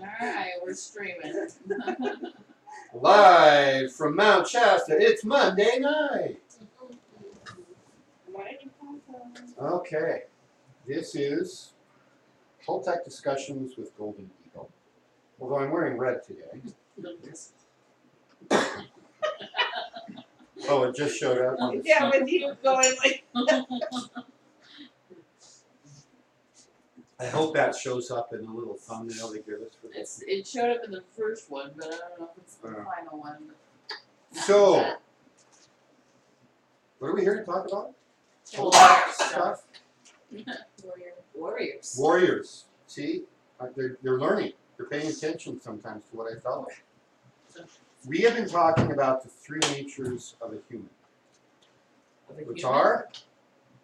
Alright, we're streaming. Live from Mount Shasta, it's Monday night. Okay, this is Toltec Discussions with Golden Eagle. Although I'm wearing red today. Oh, it just showed up on the Yeah, with you going like. I hope that shows up in the little thumbnail they give us for this. It showed up in the first one, but I don't know if it's the final one. So, what are we here to talk about? Toltec Stuff? Warriors. Warriors. See, they're learning. They're paying attention sometimes to what I tell them. We have been talking about the three natures of a human. Of a Which human? are?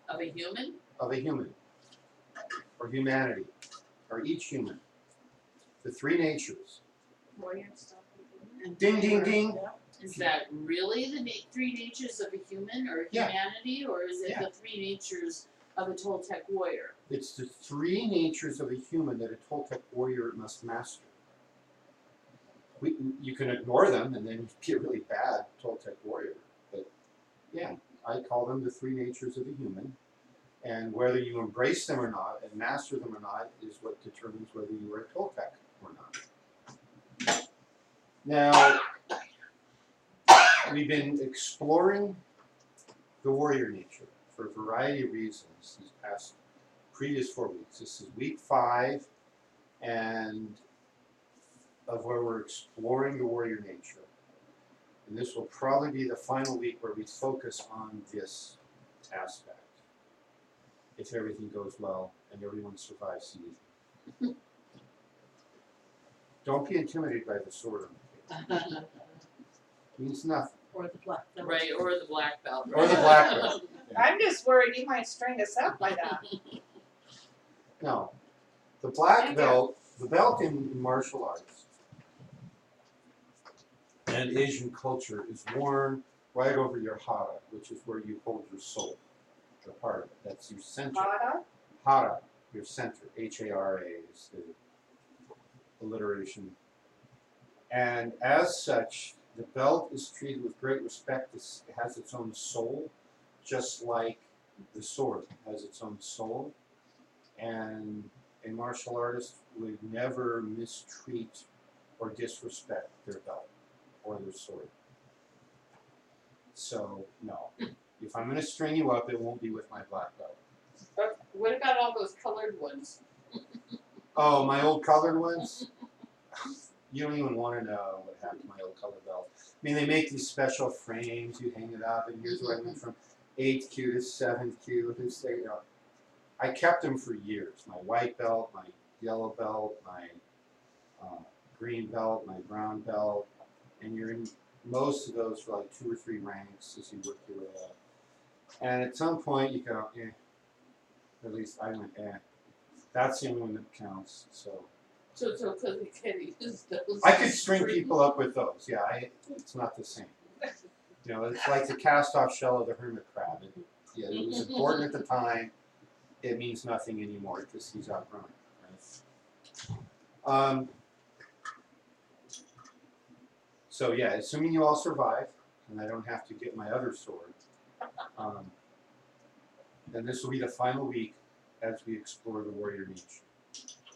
Of a human? Of a human. Or humanity. Or each human. The three natures. Warrior stuff. Ding, ding, ding. Is that really the three natures of a human or Yeah. humanity, or is it Yeah. the three natures of a Toltec warrior? It's the three natures of a human that a Toltec warrior must master. You can ignore them and then you'd be a really bad Toltec warrior. But yeah, I call them the three natures of a human. And whether you embrace them or not and master them or not is what determines whether you are a Toltec or not. Now, we've been exploring the warrior nature for a variety of reasons these previous 4 weeks. This is week 5 and of where we're exploring the warrior nature. And this will probably be the final week where we focus on this aspect. If everything goes well and everyone survives the evening. Don't be intimidated by the sword on the case. It means nothing. Or the black belt. Right, or the black belt. Or the black belt. Yeah. I'm just worried you might string us up by that. No. The black Thank belt, the belt in martial arts and Asian culture is worn right over your hara, which is where you hold your soul. The part of it. That's your center. Hara? Hara, your center. H-A-R-A is the alliteration. And as such, the belt is treated with great respect. It has its own soul, just like the sword has its own soul. And a martial artist would never mistreat or disrespect their belt or their sword. So, no. If I'm going to string you up, it won't be with my black belt. But what about all those colored ones? Oh, my old colored ones? You don't even want to know what happened to my old colored belt. I mean, they make these special frames, you hang it up, and here's where I went from 8th Q to 7th Q. I kept them for years. My white belt, my yellow belt, my green belt, my brown belt, and you're in most of those for like 2 or 3 ranks as you work your way up. And at some point you go, eh. At least I went, eh. That's the only one that counts. So because we can use those. I could string people up with those. Yeah, it's not the same. You know, it's like the cast-off shell of the hermit crab. It was important at the time. It means nothing anymore because he's outgrown it. Right? So yeah, assuming you all survive, and I don't have to get my other sword, then this will be the final week as we explore the warrior nature.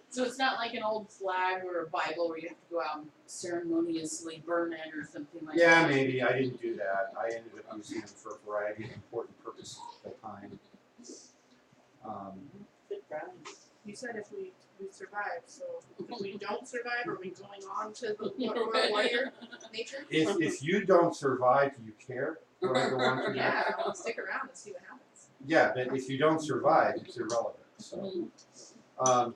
So it's not like an old flag or a Bible where you have to go out and ceremoniously burn it or something like that. Yeah, maybe. I didn't do that. I ended up using them for a variety of important purposes at the time. Good balance. You said if we survive, so if we don't survive, are we going on to the warrior nature? If you don't survive, do you care? What I go on to Yeah, next? I'll stick around and see what happens. Yeah, but if you don't survive, it's irrelevant. So,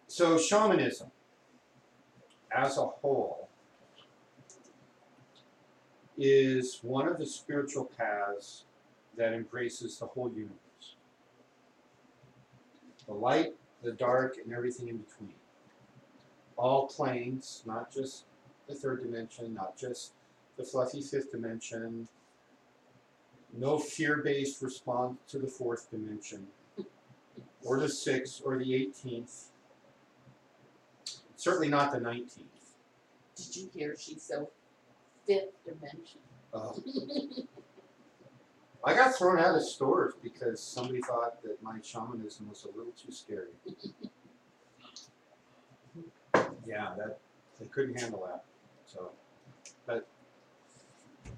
so shamanism, as a whole, is one of the spiritual paths that embraces the whole universe. The light, the dark, and everything in between. All planes, not just the 3rd dimension, not just the fluffy 5th dimension, no fear-based response to the 4th dimension. or the 6th, or the 18th. Certainly not the 19th. Did you hear she's so fifth dimension? I got thrown out of stores because somebody thought that my shamanism was a little too scary. Yeah, they couldn't handle that. So, but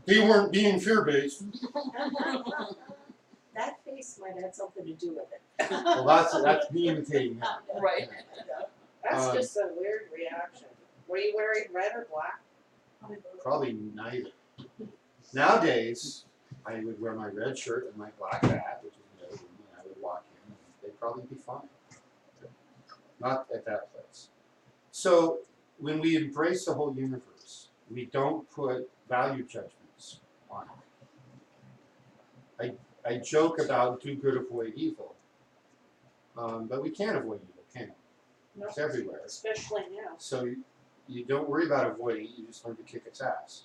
they weren't being fear-based. That face might have something to do with it. Well, that's me imitating that. Right. That's just a weird reaction. Were you wearing red or black? Probably neither. Nowadays, I would wear my red shirt and my black hat, which is no, and I would walk in, and they'd probably be fine. Not at that place. So when we embrace the whole universe, we don't put value judgments on it. I joke about do good, avoid evil, but we can't avoid evil, can we? No. It's everywhere. Especially now. So you don't worry about avoiding it, you just learn to kick its ass.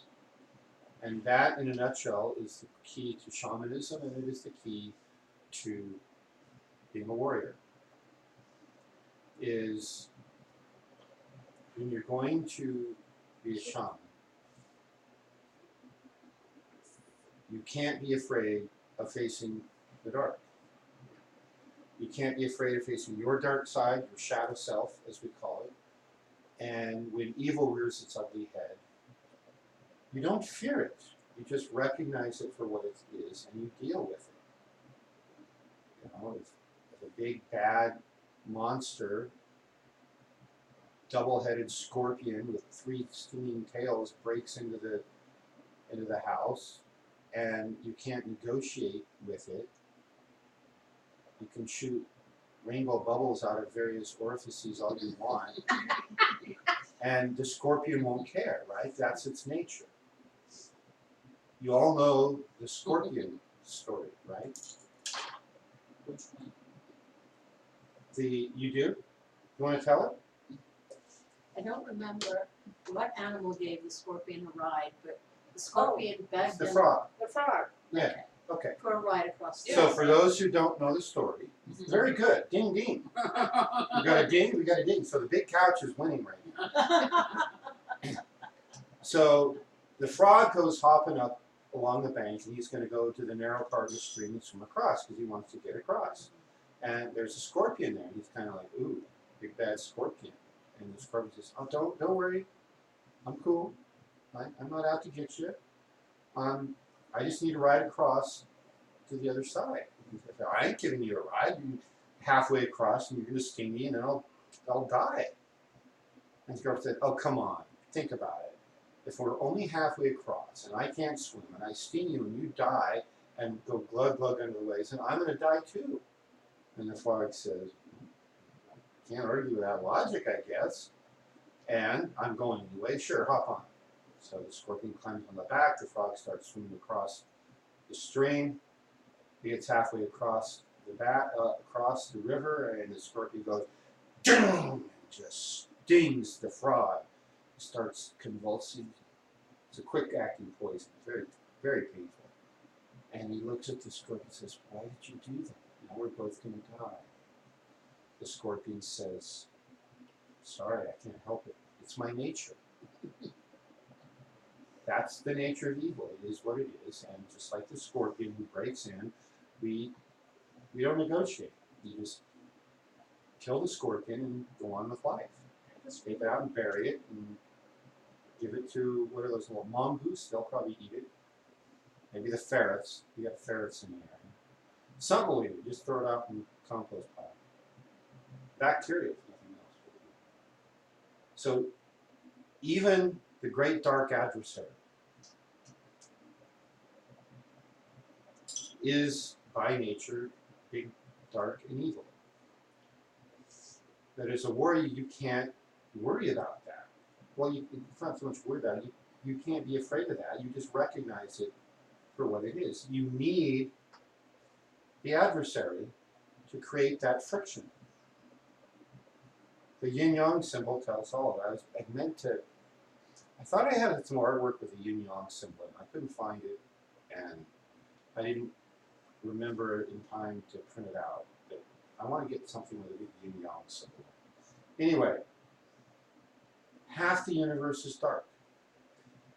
And that, in a nutshell, is the key to shamanism, and it is the key to being a warrior. Is when you're going to be a shaman, you can't be afraid of facing the dark. You can't be afraid of facing your dark side, your shadow self, as we call it. And when evil rears its ugly head, you don't fear it. You just recognize it for what it is, and you deal with it. You know, if a big bad monster, double-headed scorpion with 3 stinging tails breaks into the house, and you can't negotiate with it, you can shoot rainbow bubbles out of various orifices all you want, and the scorpion won't care, right? That's its nature. You all know the scorpion story, right? Which one? You do? You want to tell it? I don't remember what animal gave the scorpion a ride, but the scorpion It's begged the him frog. The frog. Yeah. Okay. for a ride across the So for those who don't know the story, very good. Ding ding. We got a ding, we got a ding. So the big couch is winning right now. So the frog goes hopping up along the bank, and he's going to go to the narrow part of the stream and swim across because he wants to get across. And there's a scorpion there, and he's kind of like, ooh, big bad scorpion. And the scorpion says, oh, don't worry, I'm cool. I'm not out to get you. I just need to ride across to the other side. He says, I ain't giving you a ride. You halfway across, and you're going to sting me, and then I'll die. And the scorpion said, oh, come on, think about it. If we're only halfway across, and I can't swim, and I sting you, and you die, and go glug glug under the waves, and I'm going to die too. And the frog says, can't argue with that logic, I guess. And I'm going anyway. Sure, hop on. So the scorpion climbs on the back. The frog starts swimming across the stream. He gets halfway across across the river, and the scorpion goes, and just stings the frog. He starts convulsing. It's a quick-acting poison, very, very painful. And he looks at the scorpion and says, why did you do that? Now we're both going to die. The scorpion says, sorry, I can't help it. It's my nature. That's the nature of evil. It is what it is. And just like the scorpion who breaks in, we don't negotiate. You just kill the scorpion and go on with life. Just take it out and bury it and give it to, what are those little mongoose? They'll probably eat it. Maybe the ferrets. You got ferrets in there. Some will eat it. Just throw it out in the compost pile. Bacteria, if nothing else. So even the great dark adversary is by nature big, dark, and evil. That as a warrior, you can't worry about that. Well, it's not so much worry about it. You can't be afraid of that. You just recognize it for what it is. You need the adversary to create that friction. The yin-yang symbol tells all of that. I thought I had some artwork with a yin-yang symbol. I couldn't find it, and I didn't remember it in time to print it out. But I want to get something with a big yin yang symbol. Anyway, half the universe is dark.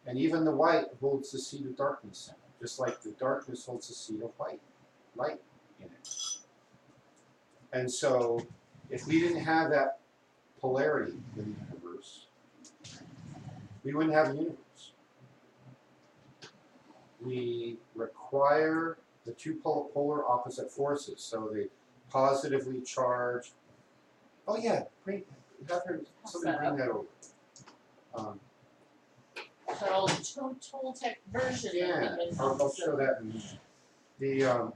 And even the white holds the seed of darkness in it, just like the darkness holds the seed of light in it. And so, if we didn't have that polarity in the universe, we wouldn't have a universe. We require the two polar opposite forces, so the positively charged. Oh yeah, great. Somebody bring that over. That old Toltec version. Yeah, I'll show that in the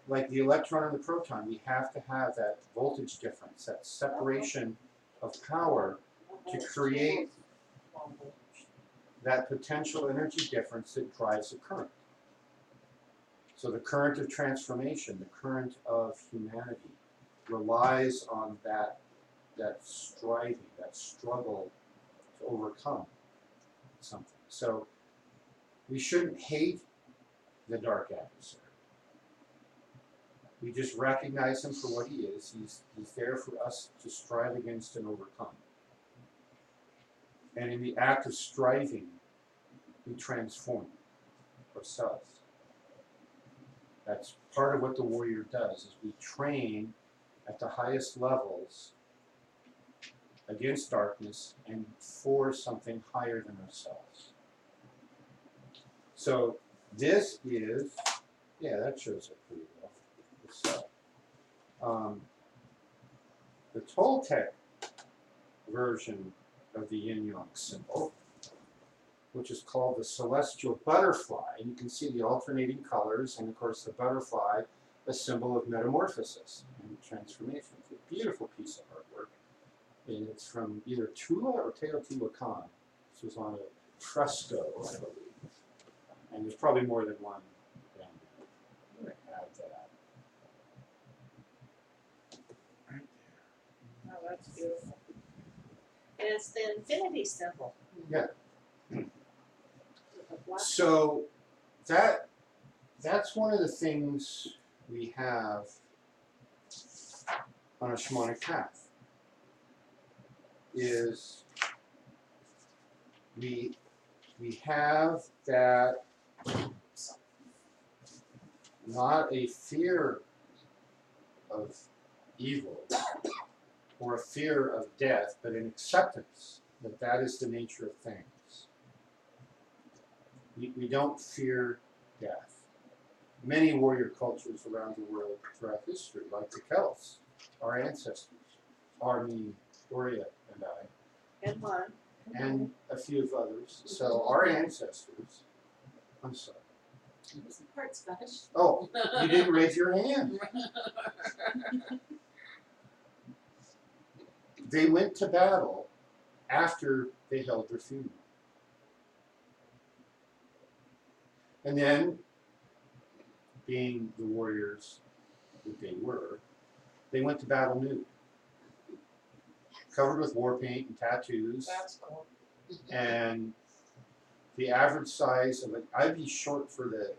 like the electron and the proton. We have to have that voltage difference, that separation of power to create that potential energy difference that drives the current. So the current of transformation, the current of humanity, relies on that striving, that struggle to overcome something. So we shouldn't hate the dark adversary. We just recognize him for what he is. He's there for us to strive against and overcome. And in the act of striving, we transform ourselves. That's part of what the warrior does, is we train at the highest levels against darkness and for something higher than ourselves. So this is, yeah, that shows it pretty well. The Toltec version of the yin-yang symbol, which is called the celestial butterfly. And you can see the alternating colors, and of course the butterfly, a symbol of metamorphosis and transformation. It's a beautiful piece of artwork. And it's from either Tula or Teotihuacan. This was on a fresco, I believe. And there's probably more than one down there. I'm going to add that. Right there. Oh, that's beautiful. And it's the infinity symbol. Yeah. With the black. So that's one of the things we have on a shamanic path, is we have that, not a fear of evil or a fear of death, but an acceptance that that is the nature of things. We don't fear death. Many warrior cultures around the world throughout history, like the Celts, our ancestors, meaning Gloria and I, And one. and a few of others. So our ancestors, I'm sorry. It was part Scottish. Oh, you didn't raise your hand. They went to battle after they held their funeral. And then, being the warriors that they were, they went to battle nude, covered with war paint and tattoos. That's cool. And the average size of it, I'd be short for the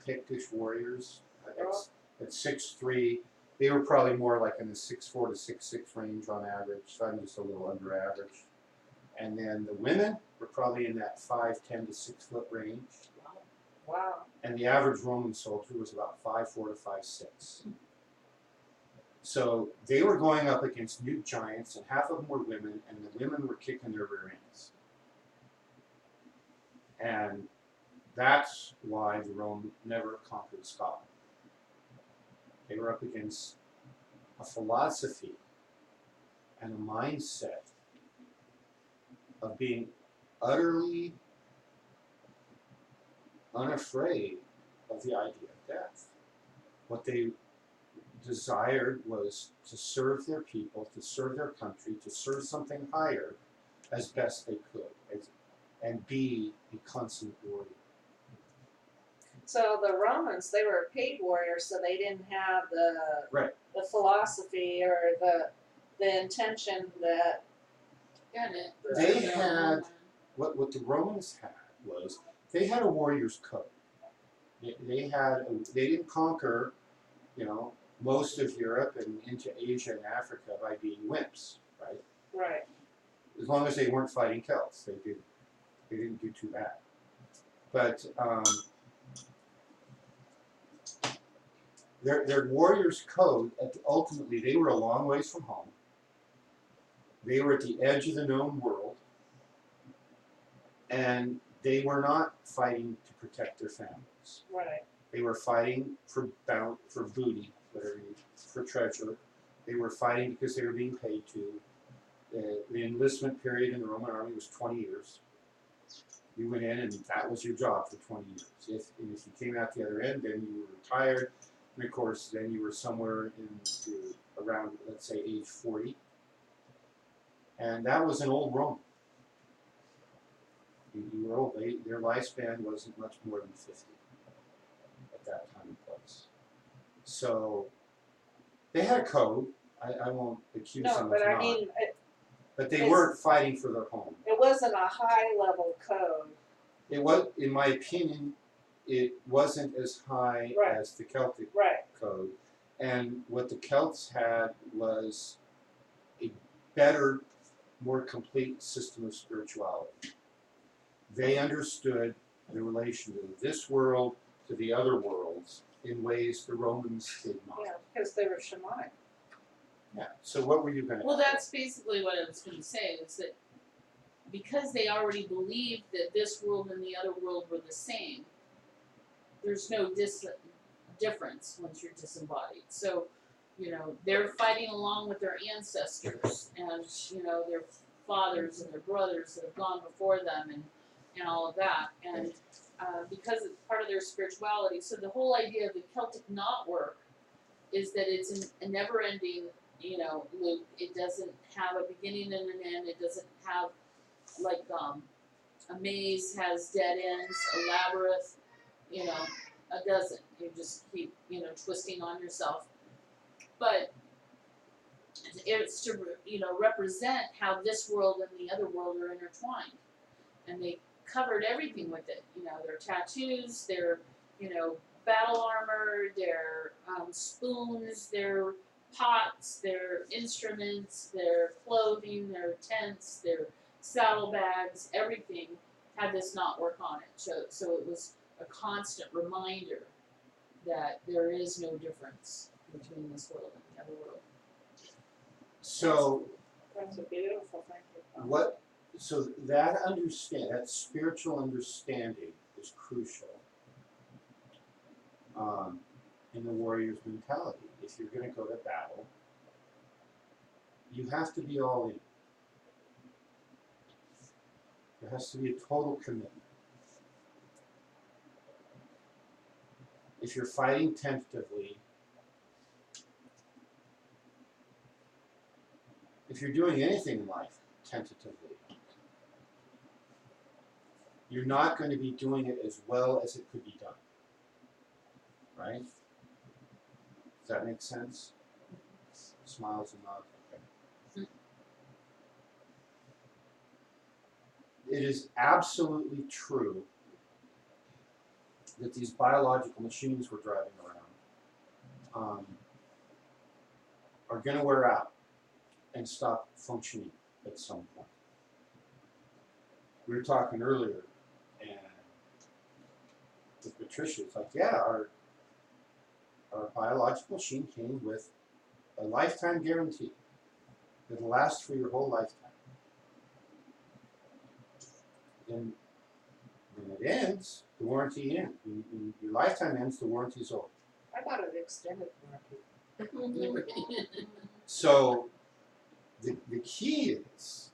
Pictish warriors at 6'3". They were probably more like in the 6'4" to 6'6" range on average, so I'm just a little under average. And then the women were probably in that 5'10" to 6 foot range. Wow. And the average Roman soldier was about 5'4" to 5'6". So they were going up against nude giants, and half of them were women, and the women were kicking their rear ends. And that's why the Rome never conquered Scotland. They were up against a philosophy and a mindset of being utterly unafraid of the idea of death. What they desired was to serve their people, to serve their country, to serve something higher as best they could, and be a consummate warrior. So the Romans, they were paid warriors, so they didn't have the philosophy or the intention that. They had what the Romans had was they had a warrior's code. They didn't conquer, you know, most of Europe and into Asia and Africa by being wimps, right? Right. As long as they weren't fighting Celts, they didn't do too bad. But their warriors' code, ultimately, they were a long ways from home. They were at the edge of the known world, and they were not fighting to protect their families. Right. They were fighting for booty, for treasure. They were fighting because they were being paid to. The enlistment period in the Roman army was 20 years. You went in, and that was your job for 20 years. If you came out the other end, then you were retired, and of course, then you were somewhere into around, let's say, age 40. And that was an old Roman. You were old. Their lifespan wasn't much more than 50 at that time and place. So they had a code. I won't accuse them No, of but I not. mean, But they weren't fighting for their home. it wasn't a high level code. It was, in my opinion, it wasn't as high Right. as the Celtic Right. code. And what the Celts had was a better, more complete system of spirituality. They understood the relation to this world to the other worlds in ways the Romans did not. Yeah, because they were shamanic. Yeah. So what were you going to? Well, that's basically what I was going to say, is that because they already believed that this world and the other world were the same, there's no difference once you're disembodied. So, you know, they're fighting along with their ancestors and, you know, their fathers and their brothers that have gone before them and all of that. And because it's part of their spirituality. So the whole idea of the Celtic knot work is that it's a never-ending, you know, loop. It doesn't have a beginning and an end. It doesn't have, like, a maze has dead ends, a labyrinth, you know, a doesn't. You just keep, you know, twisting on yourself. But it's to, you know, represent how this world and the other world are intertwined. And they covered everything with it. You know, their tattoos, their, you know, battle armor, their spoons, their pots, their instruments, their clothing, their tents, their saddlebags, everything had this knotwork on it. So it was a constant reminder that there is no difference between this world and the other world. So That's a beautiful thing. what? So that spiritual understanding is crucial in the warrior's mentality. If you're going to go to battle, you have to be all in. There has to be a total commitment. If you're fighting tentatively, if you're doing anything in life tentatively, you're not going to be doing it as well as it could be done. Right? Does that make sense? Smiles and nods. Okay. It is absolutely true that these biological machines we're driving around are going to wear out and stop functioning at some point. We were talking earlier, and with Patricia, it's like, yeah, our biological machine came with a lifetime guarantee that'll last for your whole lifetime. And when it ends, the warranty ends. When your lifetime ends, the warranty's over. I thought it extended warranty. So the key is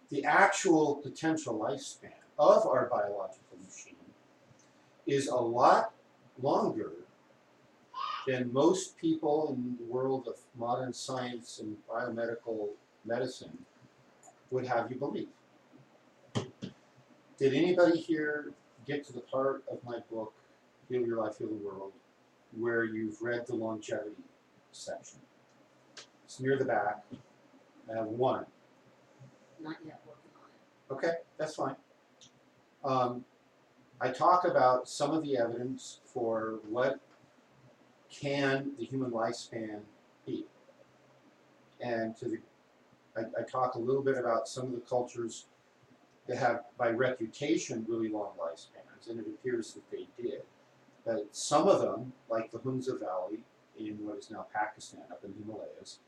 the actual potential lifespan of our biological machine is a lot longer than most people in the world of modern science and biomedical medicine would have you believe. Did anybody here get to the part of my book, Heal Your Life, Heal the World, where you've read the longevity section? It's near the back. I have one. Not yet working on it. Okay, that's fine. I talk about some of the evidence for what can the human lifespan be. And I talk a little bit about some of the cultures that have, by reputation, really long lifespans, and it appears that they did. But some of them, like the Hunza Valley in what is now Pakistan, up in the Himalayas,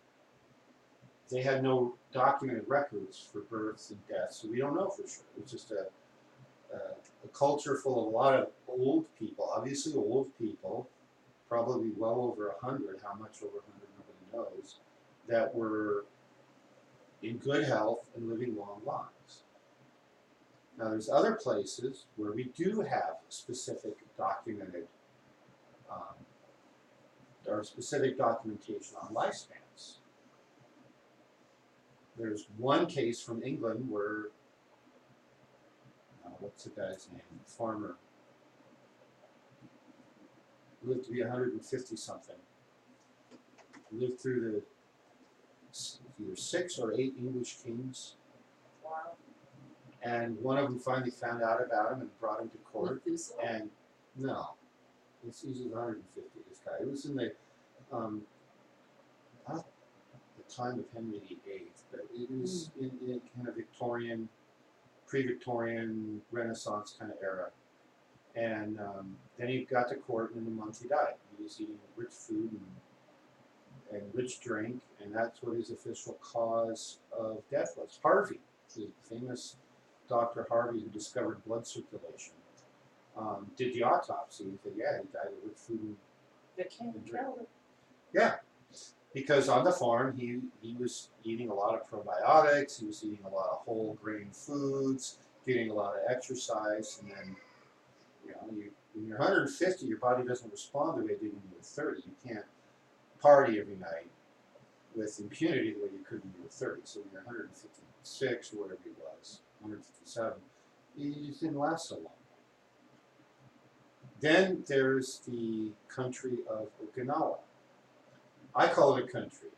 they had no documented records for births and deaths, so we don't know for sure. It's just a culture full of a lot of old people, obviously old people, probably well over 100, how much over 100 nobody knows, that were in good health and living long lives. Now there's other places where we do have specific documented or specific documentation on lifespans. There's one case from England where, what's the guy's name? Farmer. Lived to be 150 something. Lived through the either 6 or 8 English kings. Wow. And one of them finally found out about him and brought him to court. Methuselah? And no, he's 150. This guy. It was in the not the time of Henry VIII, but it was in kind of Victorian, pre-Victorian, Renaissance kind of era. And then he got to court, and in a month he died. He was eating rich food and rich drink, and that's what his official cause of death was. Harvey, the famous Dr. Harvey who discovered blood circulation, did the autopsy. He said, yeah, he died of rich food and The king killed him. yeah, because on the farm he was eating a lot of probiotics, he was eating a lot of whole grain foods, getting a lot of exercise, and then, when you're 150, your body doesn't respond the way it did when you were 30. You can't party every night with impunity the way you could when you were 30. So when you're 156 or whatever it was, 157, you just didn't last so long. Then there's the country of Okinawa. I call it a country.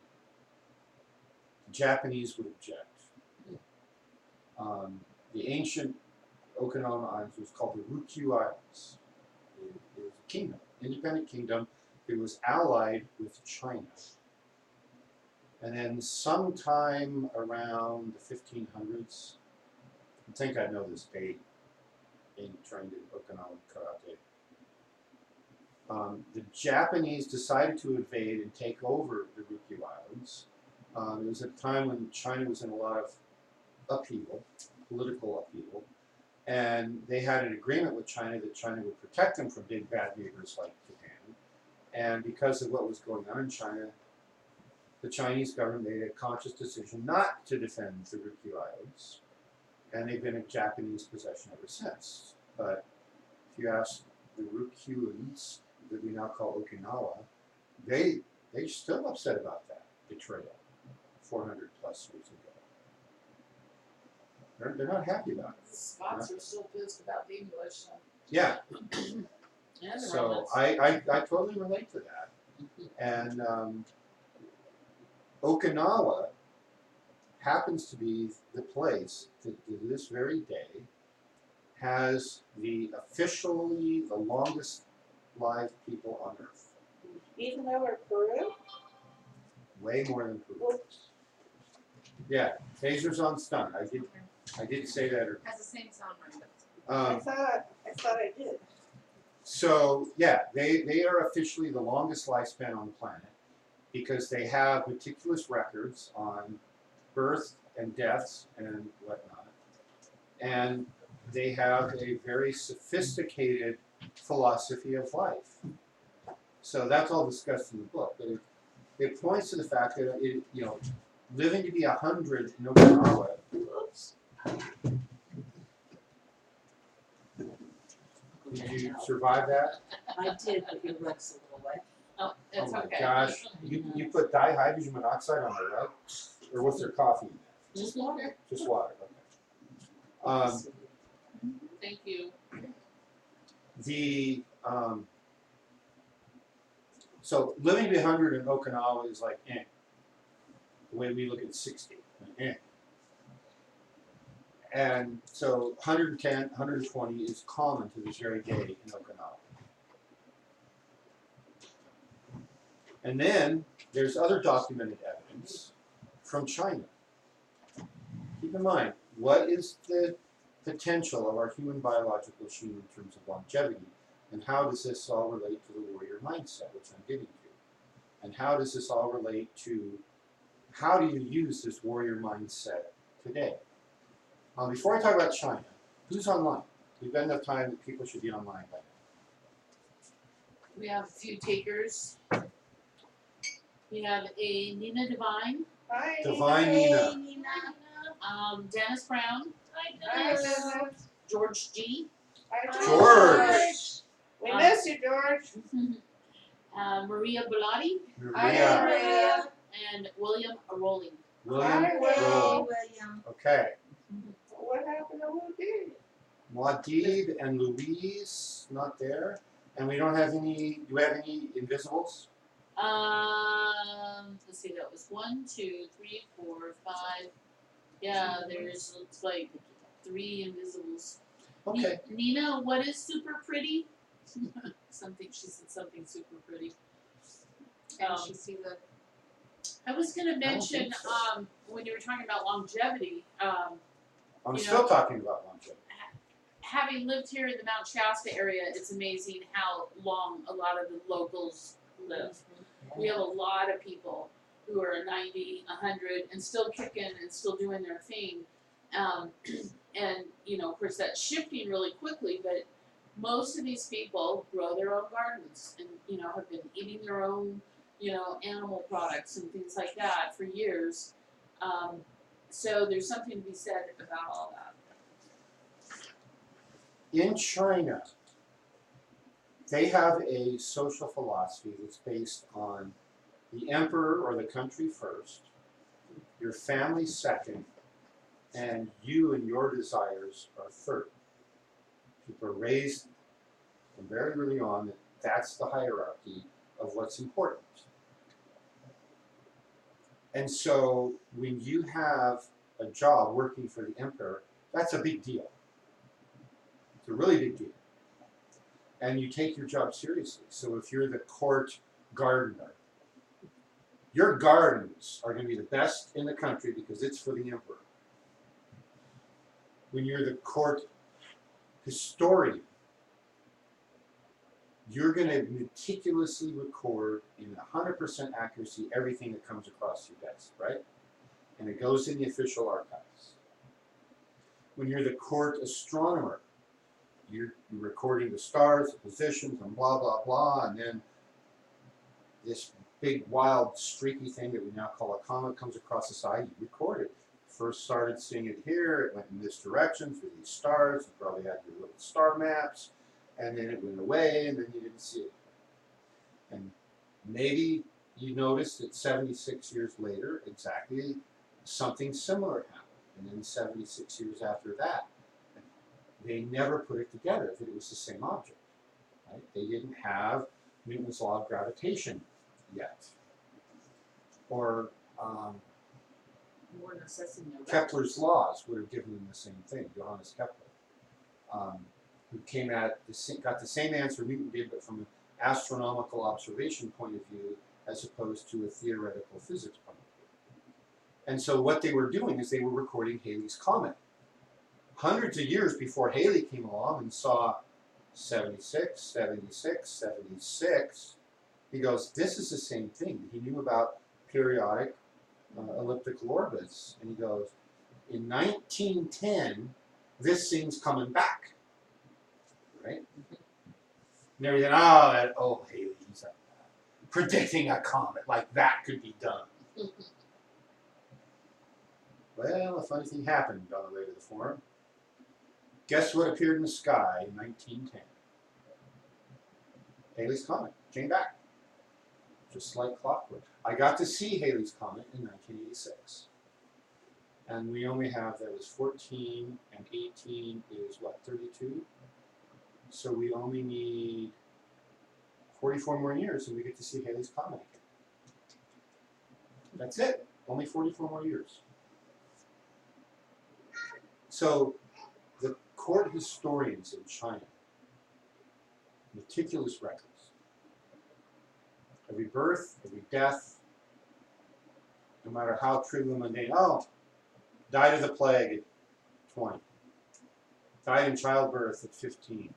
The Japanese would object. The ancient Okinawan Islands was called the Ryukyu Islands. It was a kingdom, independent kingdom. It was allied with China. And then sometime around the 1500s, I think I know this date, being trained in Okinawan karate. The Japanese decided to invade and take over the Ryukyu Islands. It was at a time when China was in a lot of upheaval, political upheaval, and they had an agreement with China that China would protect them from big bad neighbors like Japan. And because of what was going on in China, the Chinese government made a conscious decision not to defend the Ryukyu Islands, and they've been in Japanese possession ever since. But if you ask the Ryukyuans, that we now call Okinawa, they're still upset about that betrayal 400 plus years ago. They're not happy about it. The Scots are still pissed about the English. So. Yeah, And the so Romans. I totally relate to that. And Okinawa happens to be the place that to this very day has officially the longest live people on Earth. Even though we're Peru? Way more than Peru. Oops. Yeah, tasers on stun. I did say that earlier. Has the same sound right. I thought I did. So yeah, they are officially the longest lifespan on the planet because they have meticulous records on birth and deaths and whatnot. And they have a very sophisticated philosophy of life. So that's all discussed in the book. But it points to the fact that living to be 100 in Okinawa. Oops. Did you survive that? I did, but your rug's a little wet. Oh, it's oh my okay. gosh. You put dihydrogen monoxide on the rug? Or what's there coffee in there? Just water. Just water, okay. Thank you. So living to be 100 in Okinawa is like the way we look at 60. And so 110, 120 is common to this very day in Okinawa. And then there's other documented evidence from China. Keep in mind, what is the potential of our human biological machine in terms of longevity, and how does this all relate to the warrior mindset, which I'm getting to? And how does this all relate to how do you use this warrior mindset today? Before I talk about China, who's online? We've got enough time that people should be online by now. We have a few takers. We have a Nina Divine, Hi. Divine Nina. Nina. Dennis Brown, Hi, Dennis. George G, Hi, George. We miss you, George. Maria Bellotti, Hi, Maria. Maria. and William Aroli. William. Hi, Will. William. Okay. What happened to Woody? Muad'Dib and Louise, not there. And we don't have any, do we have any invisibles? Let's see, that was 1, 2, 3, 4, 5. Yeah, there's looks like 3 invisibles. Okay. Nina, what is super pretty? Something she said something super pretty. Can she see the? I was gonna mention think so. when you were talking about longevity. I'm You still know- talking about longevity. Having lived here in the Mount Shasta area, it's amazing how long a lot of the locals live. We have a lot of people who are 90, 100, and still kicking and still doing their thing. And, you know, of course, that's shifting really quickly, but most of these people grow their own gardens and, you know, have been eating their own, you know, animal products and things like that for years. So there's something to be said about all that. In China, they have a social philosophy that's based on the emperor or the country first, your family second, and you and your desires are third. People are raised from very early on that that's the hierarchy of what's important. And so when you have a job working for the emperor, that's a big deal. It's a really big deal. And you take your job seriously. So if you're the court gardener, your gardens are going to be the best in the country because it's for the emperor. When you're the court historian, you're going to meticulously record in 100% accuracy everything that comes across your desk, right? And it goes in the official archives. When you're the court astronomer, you're recording the stars, the positions, and blah, blah, blah, and then this big, wild, streaky thing that we now call a comet comes across the side, you record it. First started seeing it here, it went in this direction through these stars, you probably had your little star maps, and then it went away, and then you didn't see it. And maybe you noticed that 76 years later, exactly something similar happened. And then 76 years after that, they never put it together that it was the same object. Right? They didn't have Newton's law of gravitation yet. Or More necessity. Kepler's laws would have given them the same thing, Johannes Kepler, who came at got the same answer Newton did, but from an astronomical observation point of view, as opposed to a theoretical physics point of view. And so what they were doing is they were recording Halley's Comet. Hundreds of years before Halley came along and saw 76, 76, 76, he goes, this is the same thing. He knew about periodic elliptical orbits, and he goes, in 1910, this thing's coming back, right? And everything, Halley, he's predicting a comet, like that could be done. Well, a funny thing happened on the way to the forum. Guess what appeared in the sky in 1910? Halley's Comet came back, just like clockwork. I got to see Halley's Comet in 1986. And we only have, that was 14 and 18 is what, 32? So we only need 44 more years and we get to see Halley's Comet again. That's it, only 44 more years. So So the court historians in China, meticulous records. Every birth, every death, no matter how trivial and mundane. Oh, died of the plague at 20. Died in childbirth at 15.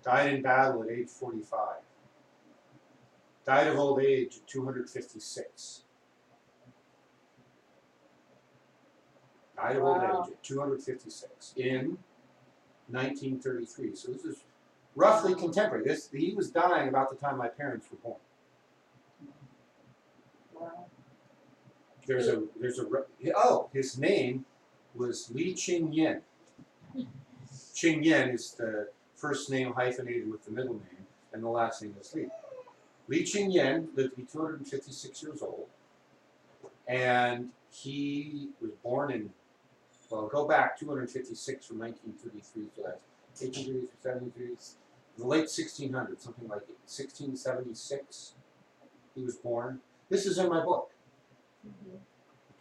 Died in battle at age 45. Died of old age at 256. Died of old Wow. age at 256 in 1933. So this is roughly contemporary. He was dying about the time my parents were born. Wow. His name was Li Qingyan. Qingyan is the first name hyphenated with the middle name, and the last name is Li. Li Qingyan lived to be 256 years old, and he was born in, well, go back 256 from 1933, so that's 1833, 73, the late 1600s, something like 1676. He was born. This is in my book.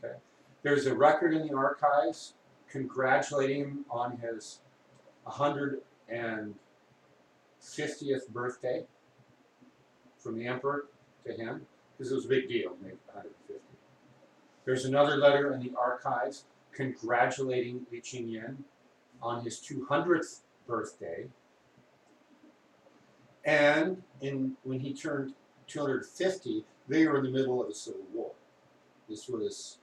Okay. There's a record in the archives congratulating him on his 150th birthday from the emperor to him, because it was a big deal, maybe 150. There's another letter in the archives congratulating Li Qingyan on his 200th birthday. And when he turned 250, they were in the middle of a civil war. This was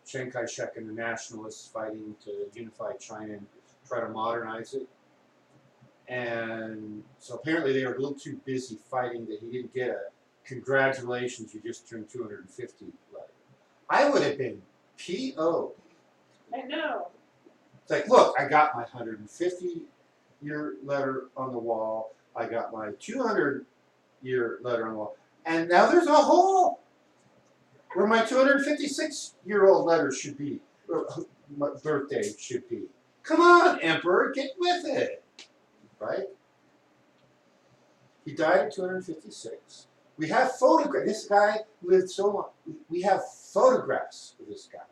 Chiang Kai-shek and the nationalists fighting to unify China and try to modernize it. And so apparently they were a little too busy fighting that he didn't get a congratulations, you just turned 250 letter. I would have been P.O. I know. It's like, look, I got my 150-year letter on the wall. I got my 200-year letter on the wall. And now there's a hole where my 256-year-old letter should be, or my birthday should be. Come on, Emperor, get with it. Right? He died at 256. We have photographs. This guy lived so long. We have photographs of this guy.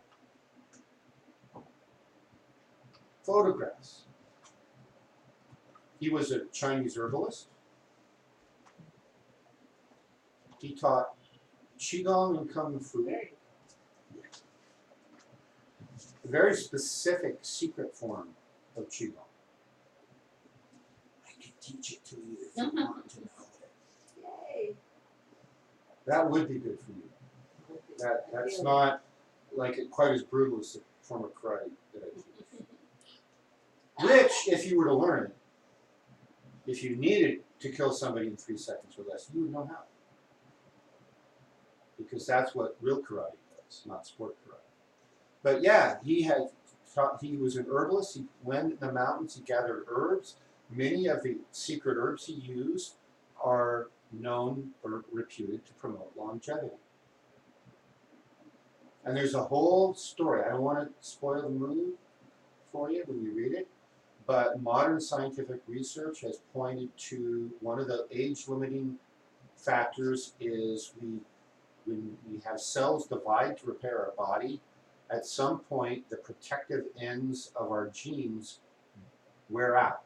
Photographs. He was a Chinese herbalist. He taught Qigong and Kung Fu. A very specific secret form of Qigong. I can teach it to you if you want to know it. Yay. That would be good for you. That's not like quite as brutal as the form of karate that I teach. Which, if you were to learn it, if you needed to kill somebody in 3 seconds or less, you would know how. Because that's what real karate does, not sport karate. But yeah, he was an herbalist. He went in the mountains, he gathered herbs. Many of the secret herbs he used are known or reputed to promote longevity. And there's a whole story. I don't want to spoil the movie for you when you read it, but modern scientific research has pointed to one of the age-limiting factors is when we have cells divide to repair our body, at some point the protective ends of our genes wear out.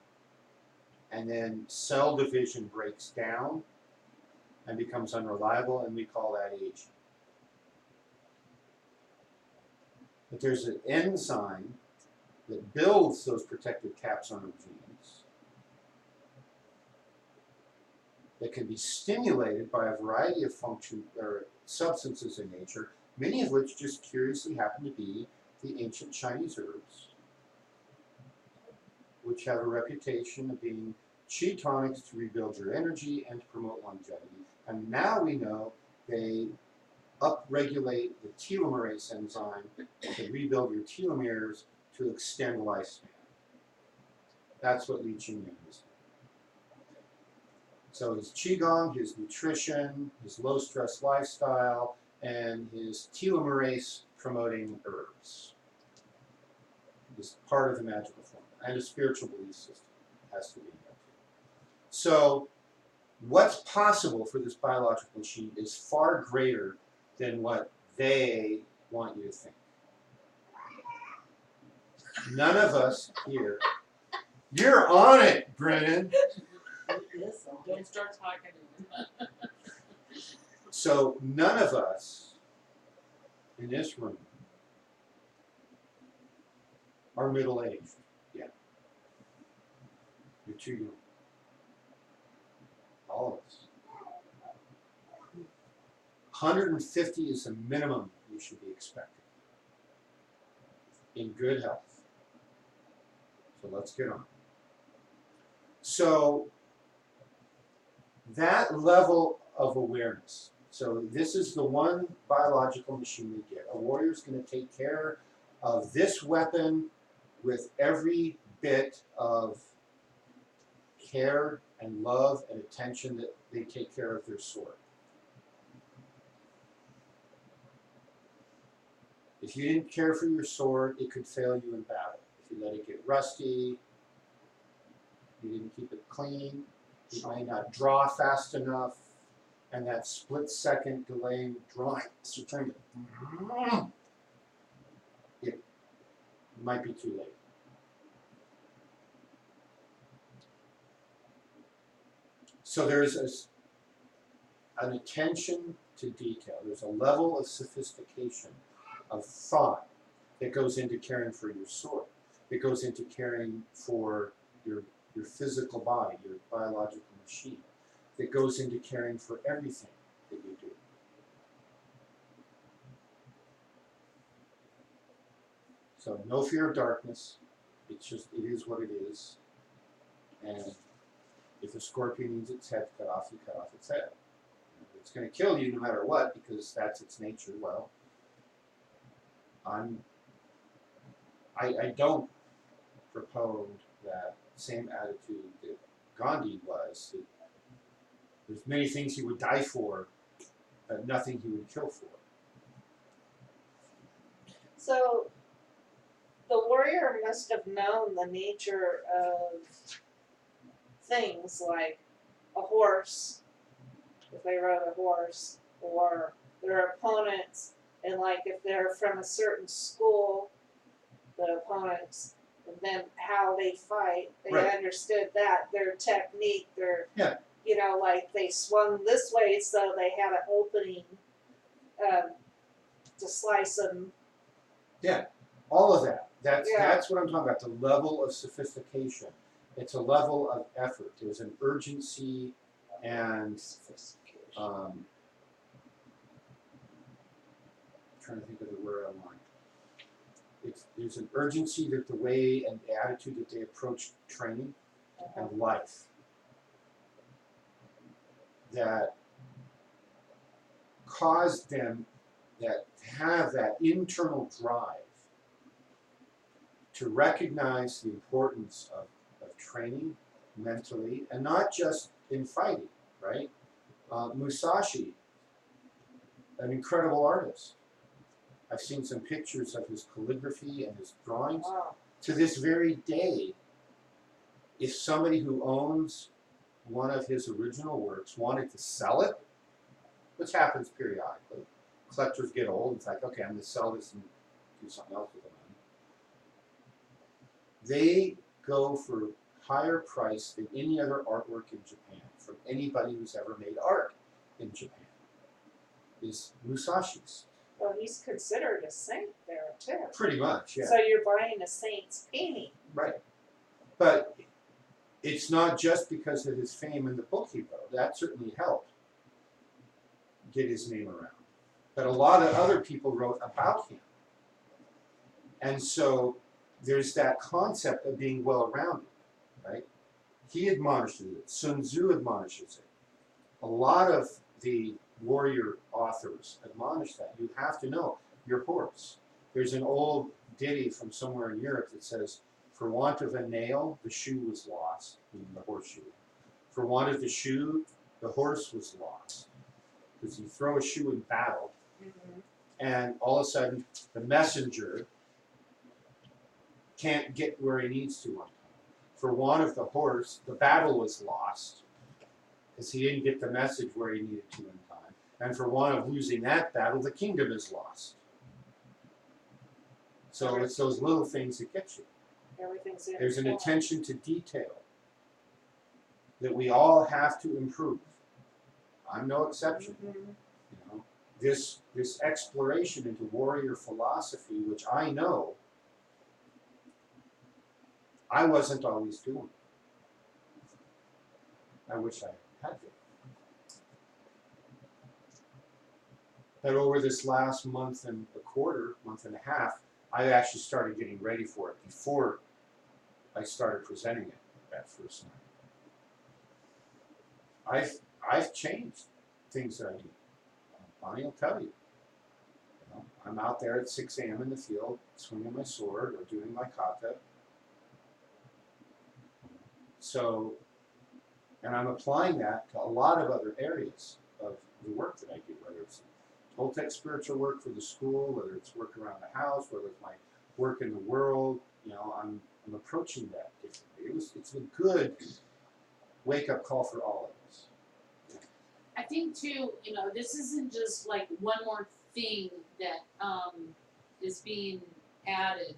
And then cell division breaks down and becomes unreliable, and we call that aging. But there's an enzyme that builds those protective caps on our genes that can be stimulated by a variety of substances in nature, many of which just curiously happen to be the ancient Chinese herbs, which have a reputation of being qi tonics to rebuild your energy and to promote longevity. And now we know they upregulate the telomerase enzyme to rebuild your telomeres to extend lifespan. That's what Li Qingyan is. So his qigong, his nutrition, his low-stress lifestyle, and his telomerase promoting herbs is part of the magical formula, and a spiritual belief system has to be in there too. So what's possible for this biological machine is far greater than what they want you to think. none of us here. You're on it, Brennan. Yes, Don't start talking to him. So none of us in this room are middle-aged yet. You're too young. All of us. 150 is the minimum you should be expecting in good health. So let's get on. So that level of awareness. So this is the one biological machine we get. A warrior's going to take care of this weapon with every bit of care and love and attention that they take care of their sword. If you didn't care for your sword, it could fail you in battle. If you let it get rusty, you didn't keep it clean, it might not draw fast enough, and that split-second delay in drawing, so trying to, it might be too late. So there's an attention to detail. There's a level of sophistication, of thought that goes into caring for your sword. That goes into caring for your physical body, your biological machine. That goes into caring for everything that you do. So no fear of darkness. It's just, it is what it is. And if a scorpion needs its head cut off, you cut off its head. It's going to kill you no matter what because that's its nature. Well, I don't propose that same attitude that Gandhi was. That there's many things he would die for, but nothing he would kill for. So the warrior must have known the nature of things like a horse, if they rode a horse, or their opponents, and like if they're from a certain school, the opponents, and then how they fight, they Right. understood that, their technique, their, Yeah. you know, like they swung this way so they had an opening to slice them. Yeah, all of that. That's Yeah. that's what I'm talking about. The level of sophistication. It's a level of effort. There's an urgency and trying to think of the word I want. There's an urgency that the way and the attitude that they approach training and life that caused them that have that internal drive to recognize the importance of training mentally and not just in fighting, right? Musashi, an incredible artist. I've seen some pictures of his calligraphy and his drawings. Wow. To this very day, if somebody who owns one of his original works wanted to sell it, which happens periodically, collectors get old, it's like, okay, I'm going to sell this and do something else with the money. They go for higher price than any other artwork in Japan, from anybody who's ever made art in Japan, is Musashi's. Well, he's considered a saint there too. Pretty much, yeah. So you're buying a saint's painting. Right. But it's not just because of his fame in the book he wrote. That certainly helped get his name around. But a lot of other people wrote about him. And so there's that concept of being well-rounded, right? He admonishes it. Sun Tzu admonishes it. A lot of the warrior authors admonish that. You have to know your horse. There's an old ditty from somewhere in Europe that says, for want of a nail, the shoe was lost, meaning the horseshoe. For want of the shoe, the horse was lost. Because you throw a shoe in battle, and all of a sudden, the messenger can't get where he needs to on time. For want of the horse, the battle was lost, because he didn't get the message where he needed to in time. And for want of losing that battle, the kingdom is lost. So it's those little things that get you. Everything's There's an intertwined. attention to detail that we all have to improve. I'm no exception. Mhm. You know, this exploration into warrior philosophy, which I know I wasn't always doing. I wish I had been. But over this last month and a quarter, month and a half, I actually started getting ready for it before I started presenting it that first night. I've changed things that I do. Bonnie will tell you. You know, I'm out there at 6 a.m. in the field, swinging my sword or doing my kata. So, and I'm applying that to a lot of other areas of the work that I do, whether it's Toltec spiritual work for the school, whether it's work around the house, whether it's my work in the world. You know, I'm approaching that differently. It's a good wake-up call for all of us. I think too, you know, this isn't just like one more thing that is being added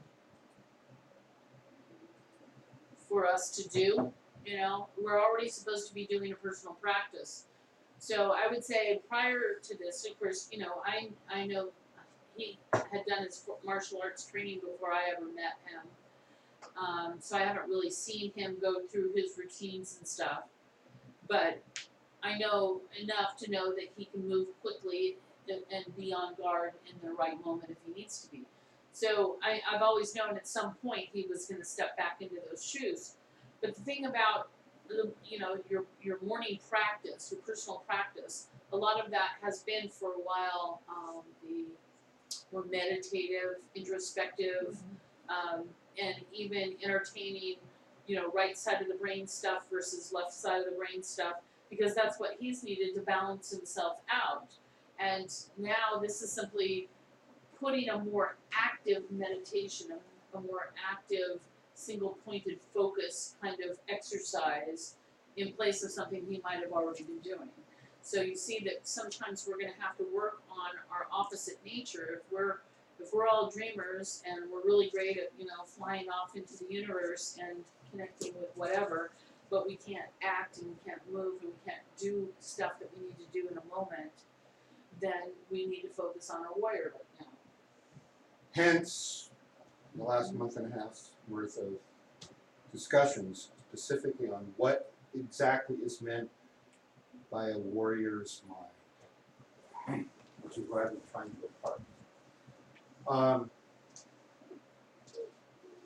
for us to do. You know, we're already supposed to be doing a personal practice. So I would say prior to this, of course, you know, I know he had done his martial arts training before I ever met him. So I haven't really seen him go through his routines and stuff. But I know enough to know that he can move quickly and be on guard in the right moment if he needs to be. So I've always known at some point he was going to step back into those shoes. But the thing about you know your morning practice, your personal practice, a lot of that has been for a while the more meditative, introspective, and even entertaining, you know, right side of the brain stuff versus left side of the brain stuff, because that's what he's needed to balance himself out. And now this is simply putting a more active meditation, a more active single pointed focus kind of exercise in place of something he might have already been doing. So you see that sometimes we're going to have to work on our opposite nature. If we're all dreamers and we're really great at, you know, flying off into the universe and connecting with whatever, but we can't act and we can't move and we can't do stuff that we need to do in a moment, then we need to focus on our warrior right now. Hence, the last month and a half worth of discussions specifically on what exactly is meant by a warrior's mind, which is what I've been trying to apart.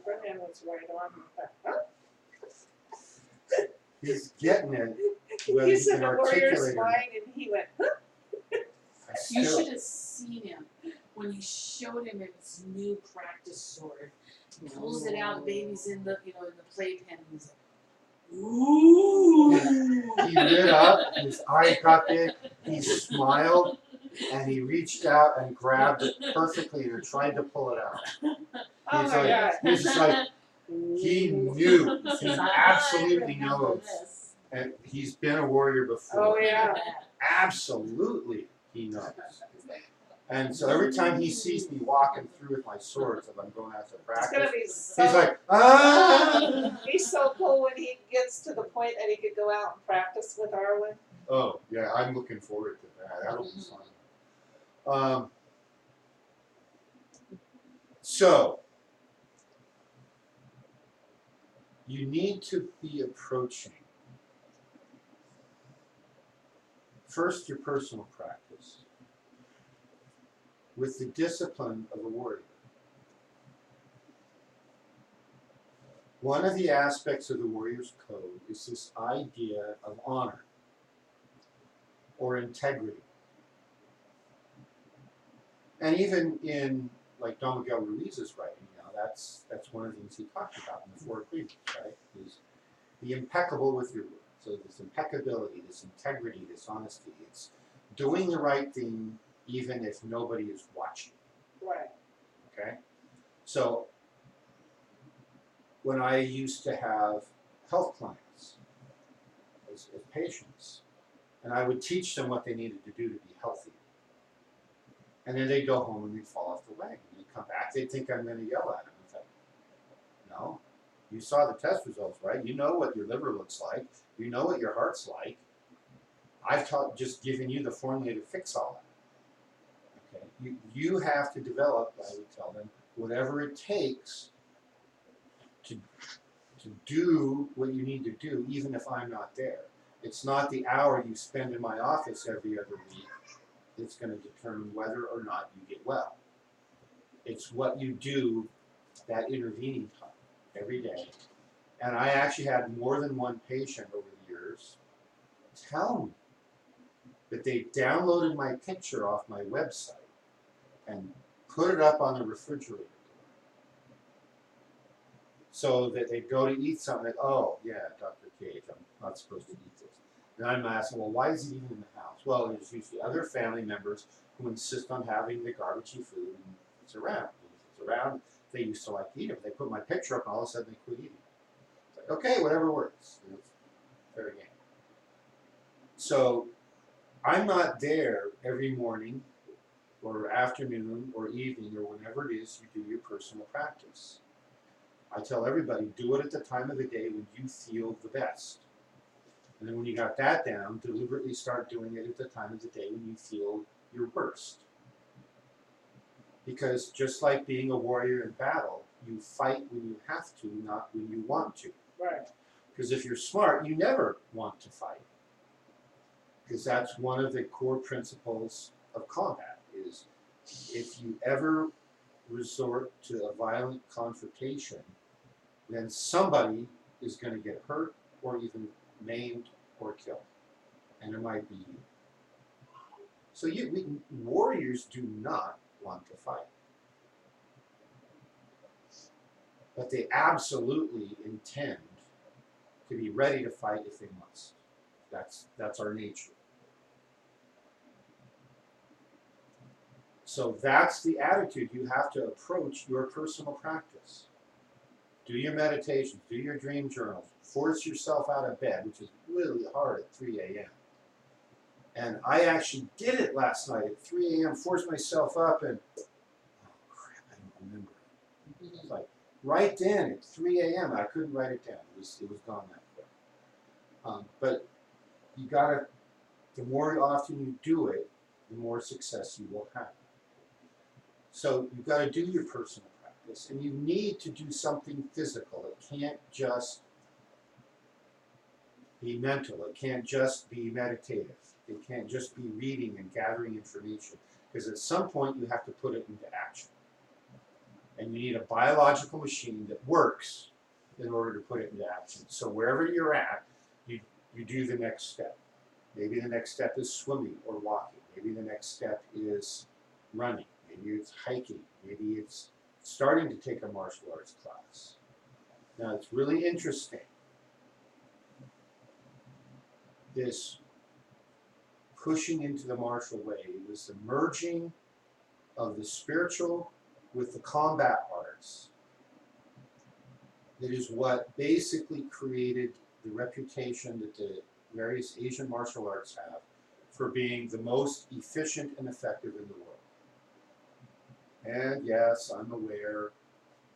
Brendan was right on with that. Huh? He's getting it, whether He he said can the warrior's articulate it. mind, and he went, huh? I You still- should have seen him when you showed him his new practice sword. He pulls it out, the baby's in the in the playpen, and he's like, ooh. He lit up, his eyes got big, he smiled, and he reached out and grabbed it perfectly and tried to pull it out. Oh He's my like, God. he's just like, he knew, he absolutely I remember knows. this. And he's been a warrior before. Oh yeah. Absolutely, he knows. And so every time he sees me walking through with my swords, if I'm going out to It's practice, gonna be so. he's like, ah! He's so cool when he gets to the point that he could go out and practice with Arlen. Oh, yeah, I'm looking forward to that. That'll be fun. So, you need to be approaching first your personal practice with the discipline of a warrior. One of the aspects of the warrior's code is this idea of honor or integrity. And even in like Don Miguel Ruiz's writing, you know, that's one of the things he talked about in the Four Agreements, right? Is be impeccable with your word. So this impeccability, this integrity, this honesty, it's doing the right thing even if nobody is watching. Right. Okay? So when I used to have health clients as patients, and I would teach them what they needed to do to be healthy. And then they'd go home and they'd fall off the wagon. And they'd come back, they'd think I'm going to yell at them. It's like, no, You saw the test results, right? You know what your liver looks like. You know what your heart's like. I've just given you the formula to fix all that. Okay? You have to develop, I would tell them, whatever it takes to do what you need to do, even if I'm not there. It's not the hour you spend in my office every other week that's going to determine whether or not you get well. It's what you do that intervening time every day. And I actually had more than one patient over the years tell me that they downloaded my picture off my website and put it up on the refrigerator so that they go to eat something like, oh yeah, Dr. Cage, I'm not supposed to eat this. And I'm asking, well, why is it even in the house? Well, there's usually other family members who insist on having the garbagey food, and it's around. It's around. They used to like to eat it. They put my picture up, and all of a sudden they quit eating it. It's like, okay, whatever works. It's fair game. So I'm not there every morning or afternoon or evening or whenever it is you do your personal practice. I tell everybody, do it at the time of the day when you feel the best. And then when you got that down, deliberately start doing it at the time of the day when you feel your worst. Because just like being a warrior in battle, you fight when you have to, not when you want to. Right. Because if you're smart, you never want to fight. Because that's one of the core principles of combat, is if you ever resort to a violent confrontation, then somebody is going to get hurt or even maimed or killed. And it might be you. So warriors do not want to fight. But they absolutely intend to be ready to fight if they must. That's our nature. So that's the attitude you have to approach your personal practice. Do your meditations, do your dream journals, force yourself out of bed, which is really hard at 3 a.m. And I actually did it last night at 3 a.m., forced myself up, and oh crap, I don't remember it. It's like right then at 3 a.m. I couldn't write it down. It was gone that quick. But you gotta, the more often you do it, the more success you will have. So you've got to do your personal practice, and you need to do something physical. It can't just be mental. It can't just be meditative. It can't just be reading and gathering information, because at some point you have to put it into action. And you need a biological machine that works in order to put it into action. So wherever you're at, you do the next step. Maybe the next step is swimming or walking. Maybe the next step is running. Maybe it's hiking. Maybe it's starting to take a martial arts class. Now it's really interesting. This pushing into the martial way was the merging of the spiritual with the combat arts. That is what basically created the reputation that the various Asian martial arts have for being the most efficient and effective in the world. And yes, I'm aware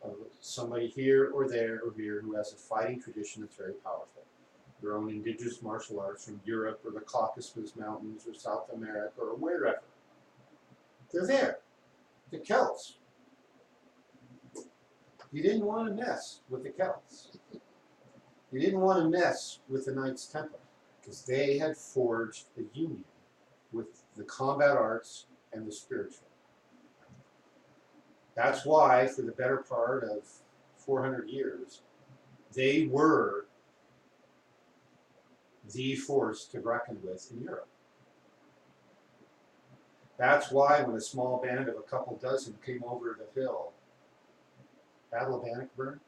of somebody here or there or here who has a fighting tradition that's very powerful. Their own indigenous martial arts from Europe or the Caucasus Mountains or South America or wherever. They're there. The Celts. You didn't want to mess with the Celts. You didn't want to mess with the Knights Templar, because they had forged a union with the combat arts and the spiritual. That's why, for the better part of 400 years, they were the force to reckon with in Europe. That's why when a small band of a couple dozen came over the hill, Battle of Bannockburn,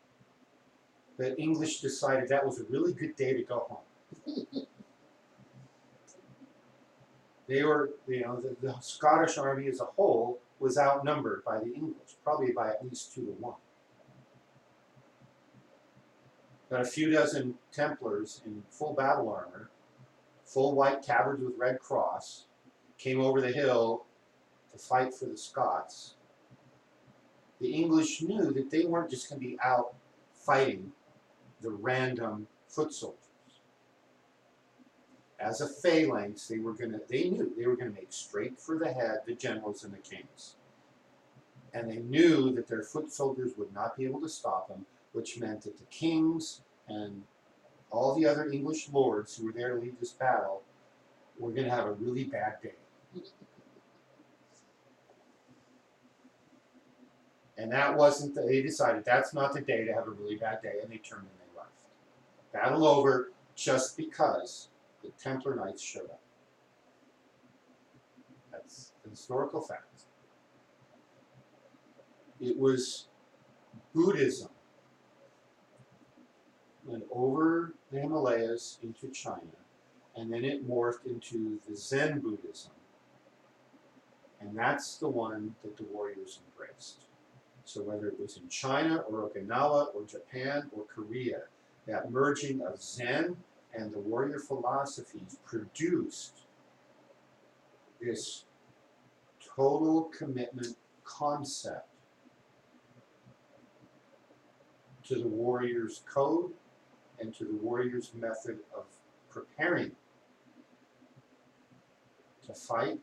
the English decided that was a really good day to go home. They were, the Scottish army as a whole was outnumbered by the English, probably by at least 2 to 1. Got a few dozen Templars in full battle armor, full white tabards with red cross, came over the hill to fight for the Scots. The English knew that they weren't just going to be out fighting the random foot soldiers. As a phalanx, they knew they were gonna make straight for the head, the generals and the kings. And they knew that their foot soldiers would not be able to stop them, which meant that the kings and all the other English lords who were there to lead this battle were gonna have a really bad day. And that wasn't, they decided that's not the day to have a really bad day, and they turned and they left. Battle over just because the Templar Knights showed up. That's a historical fact. It was Buddhism went over the Himalayas into China, and then it morphed into the Zen Buddhism. And that's the one that the warriors embraced. So whether it was in China or Okinawa or Japan or Korea, that merging of Zen and the warrior philosophies produced this total commitment concept to the warrior's code and to the warrior's method of preparing to fight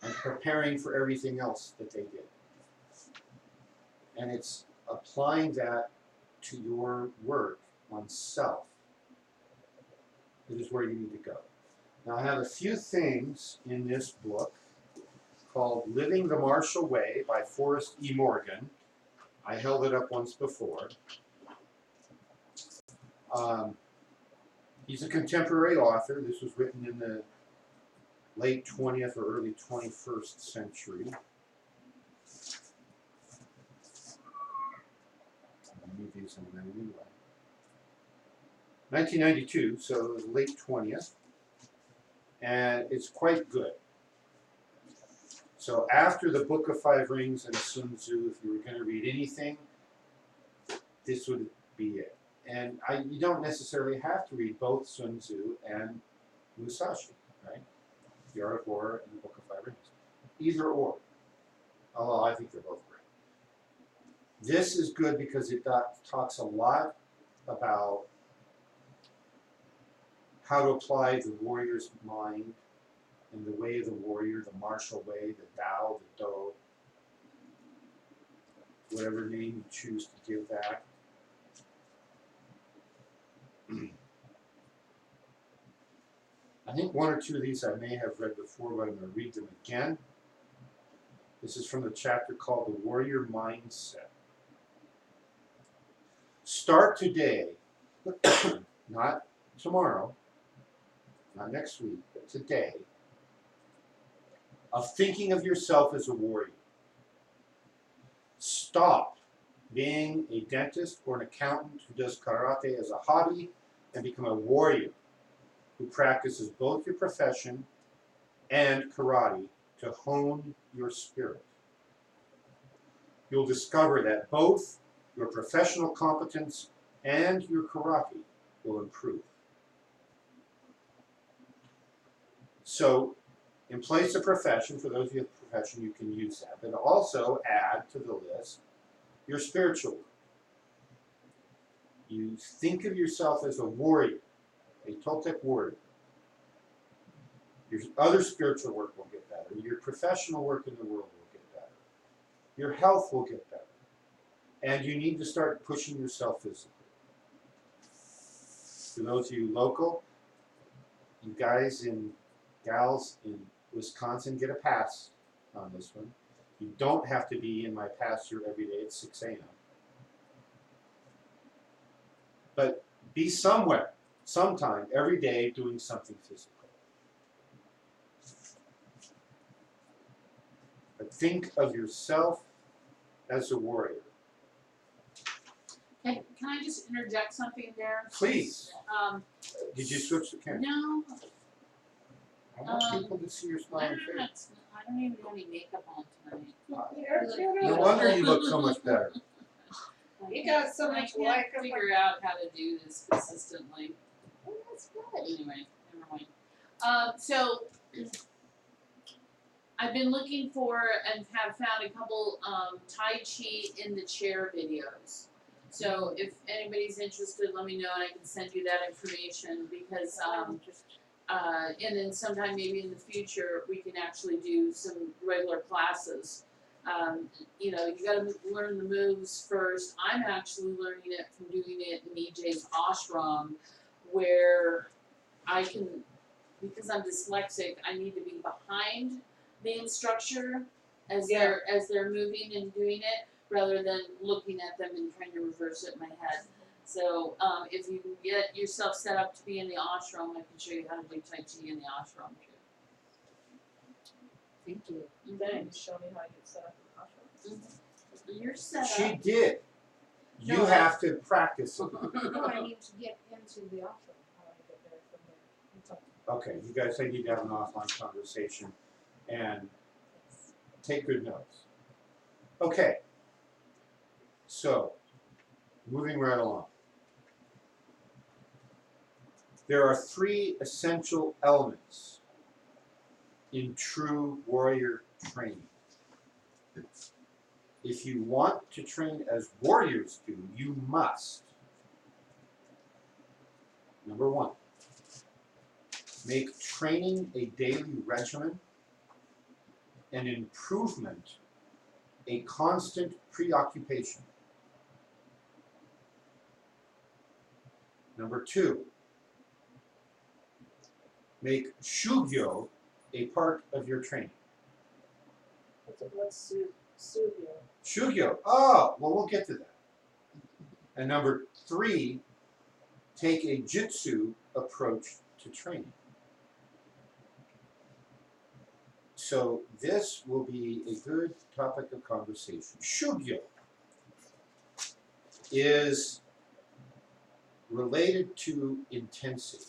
and preparing for everything else that they did. And it's applying that to your work on self that is where you need to go. Now, I have a few things in this book called Living the Martial Way by Forrest E. Morgan. I held it up once before. He's a contemporary author. This was written in the late 20th or early 21st century. I need these in a minute anyway. 1992, so it was late 20th, and it's quite good. So after the Book of Five Rings and Sun Tzu, if you were going to read anything, this would be it. And you don't necessarily have to read both Sun Tzu and Musashi, right? The Art of War and the Book of Five Rings. Either or. Although I think they're both great. This is good because it talks a lot about how to apply the warrior's mind and the way of the warrior, the martial way, the Tao, the Do, whatever name you choose to give that. I think one or two of these I may have read before, but I'm going to read them again. This is from the chapter called The Warrior Mindset. Start today, not tomorrow, not next week, but today, of thinking of yourself as a warrior. Stop being a dentist or an accountant who does karate as a hobby and become a warrior who practices both your profession and karate to hone your spirit. You'll discover that both your professional competence and your karate will improve. So, in place of profession, for those of you with profession, you can use that, but also add to the list your spiritual work. You think of yourself as a warrior, a Toltec warrior. Your other spiritual work will get better. Your professional work in the world will get better. Your health will get better. And you need to start pushing yourself physically. For those of you local, you guys and gals in Wisconsin get a pass on this one. You don't have to be in my pasture every day at 6 a.m. But be somewhere, sometime, every day doing something physical. But think of yourself as a warrior. Can I just interject something there? Please. Did you switch the camera? No. I want people to see your smiling face. I don't even have any makeup on tonight. No wonder you look so much better. You got so much I like can't figure out how to do this consistently. Oh, that's good. Anyway, never mind. So I've been looking for and have found a couple Tai Chi in the chair videos. So if anybody's interested, let me know and I can send you that information because and then sometime maybe in the future we can actually do some regular classes. You know, you gotta learn the moves first. I'm actually learning it from doing it in EJ's ashram, where I can, because I'm dyslexic, I need to be behind the instructor as they're moving and doing it, rather than looking at them and trying to reverse it in my head. So if you can get yourself set up to be in the ashram, I can show you how to do Tai Chi in the ashram too. Thank you. Then you show me how you get set up in the ashram. You're set She up. did. You No, have to practice it. No, I need to get into the ashram. How do I get there from there? It's up to Okay, you guys need to have an offline conversation and take good notes. Okay, so moving right along. There are 3 essential elements in true warrior training. If you want to train as warriors do, you must. Number 1, make training a daily regimen and improvement a constant preoccupation. Number 2, make shugyo a part of your training. What's Sugyo? Shugyo, oh, well, we'll get to that. And number 3, take a jitsu approach to training. So this will be a good topic of conversation. Shugyo is related to intensity.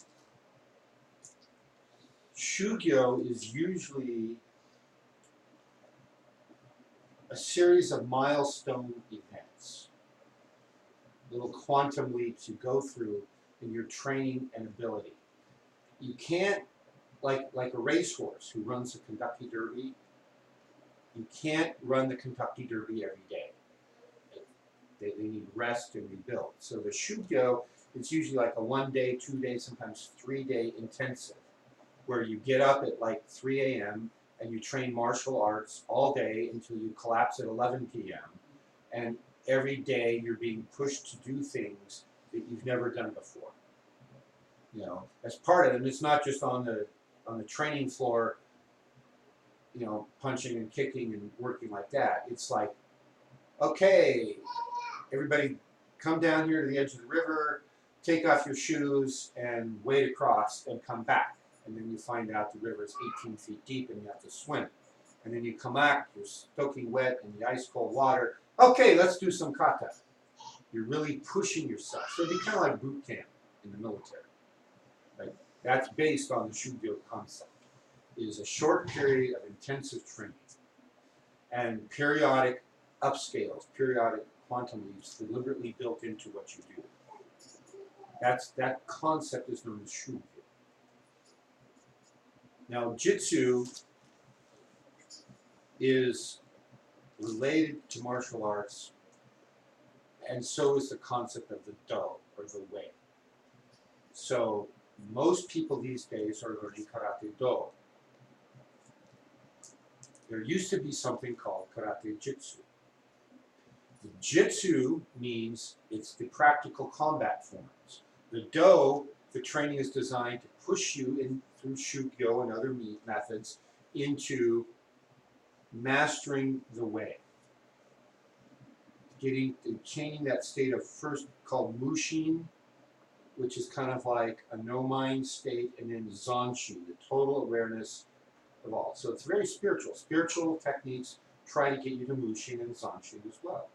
Shugyo is usually a series of milestone events, little quantum leaps you go through in your training and ability. You can't, like a racehorse who runs the Kentucky Derby, you can't run the Kentucky Derby every day. They need rest and rebuild. So the shugyo, it's usually like a 1 day, 2 day, sometimes 3 day intensive, where you get up at like 3 a.m. and you train martial arts all day until you collapse at 11 p.m. And every day you're being pushed to do things that you've never done before. You know, as part of it, and it's not just on the training floor, you know, punching and kicking and working like that. It's like, okay, everybody come down here to the edge of the river, take off your shoes and wade across and come back. And then you find out the river is 18 feet deep and you have to swim. And then you come back, you're soaking wet in the ice cold water. Okay, let's do some kata. You're really pushing yourself. So it'd be kind of like boot camp in the military. Right? That's based on the shugyo concept. It is a short period of intensive training and periodic upscales, periodic quantum leaps deliberately built into what you do. That concept is known as shugyo. Now, jitsu is related to martial arts, and so is the concept of the do, or the way. So, most people these days are learning karate do. There used to be something called karate jitsu. The jitsu means it's the practical combat forms. The do, the training is designed to push you in through shugyo and other methods into mastering the way. Changing that state of first called mushin, which is kind of like a no-mind state, and then zanshin, the total awareness of all. So it's very spiritual. Spiritual techniques try to get you to mushin and zanshin as well.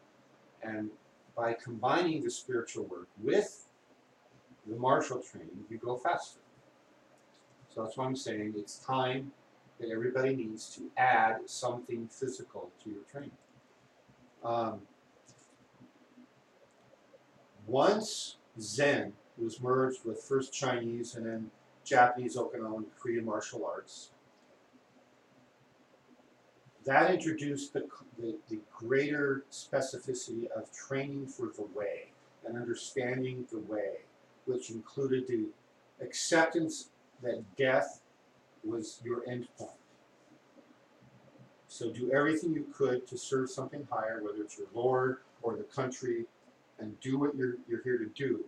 And by combining the spiritual work with the martial training, you go faster. So that's why I'm saying it's time that everybody needs to add something physical to your training. Once Zen was merged with first Chinese and then Japanese, Okinawan, and Korean martial arts, that introduced the greater specificity of training for the way. and understanding the way, which included the acceptance that death was your end point. So do everything you could to serve something higher, whether it's your Lord or the country, and do what you're here to do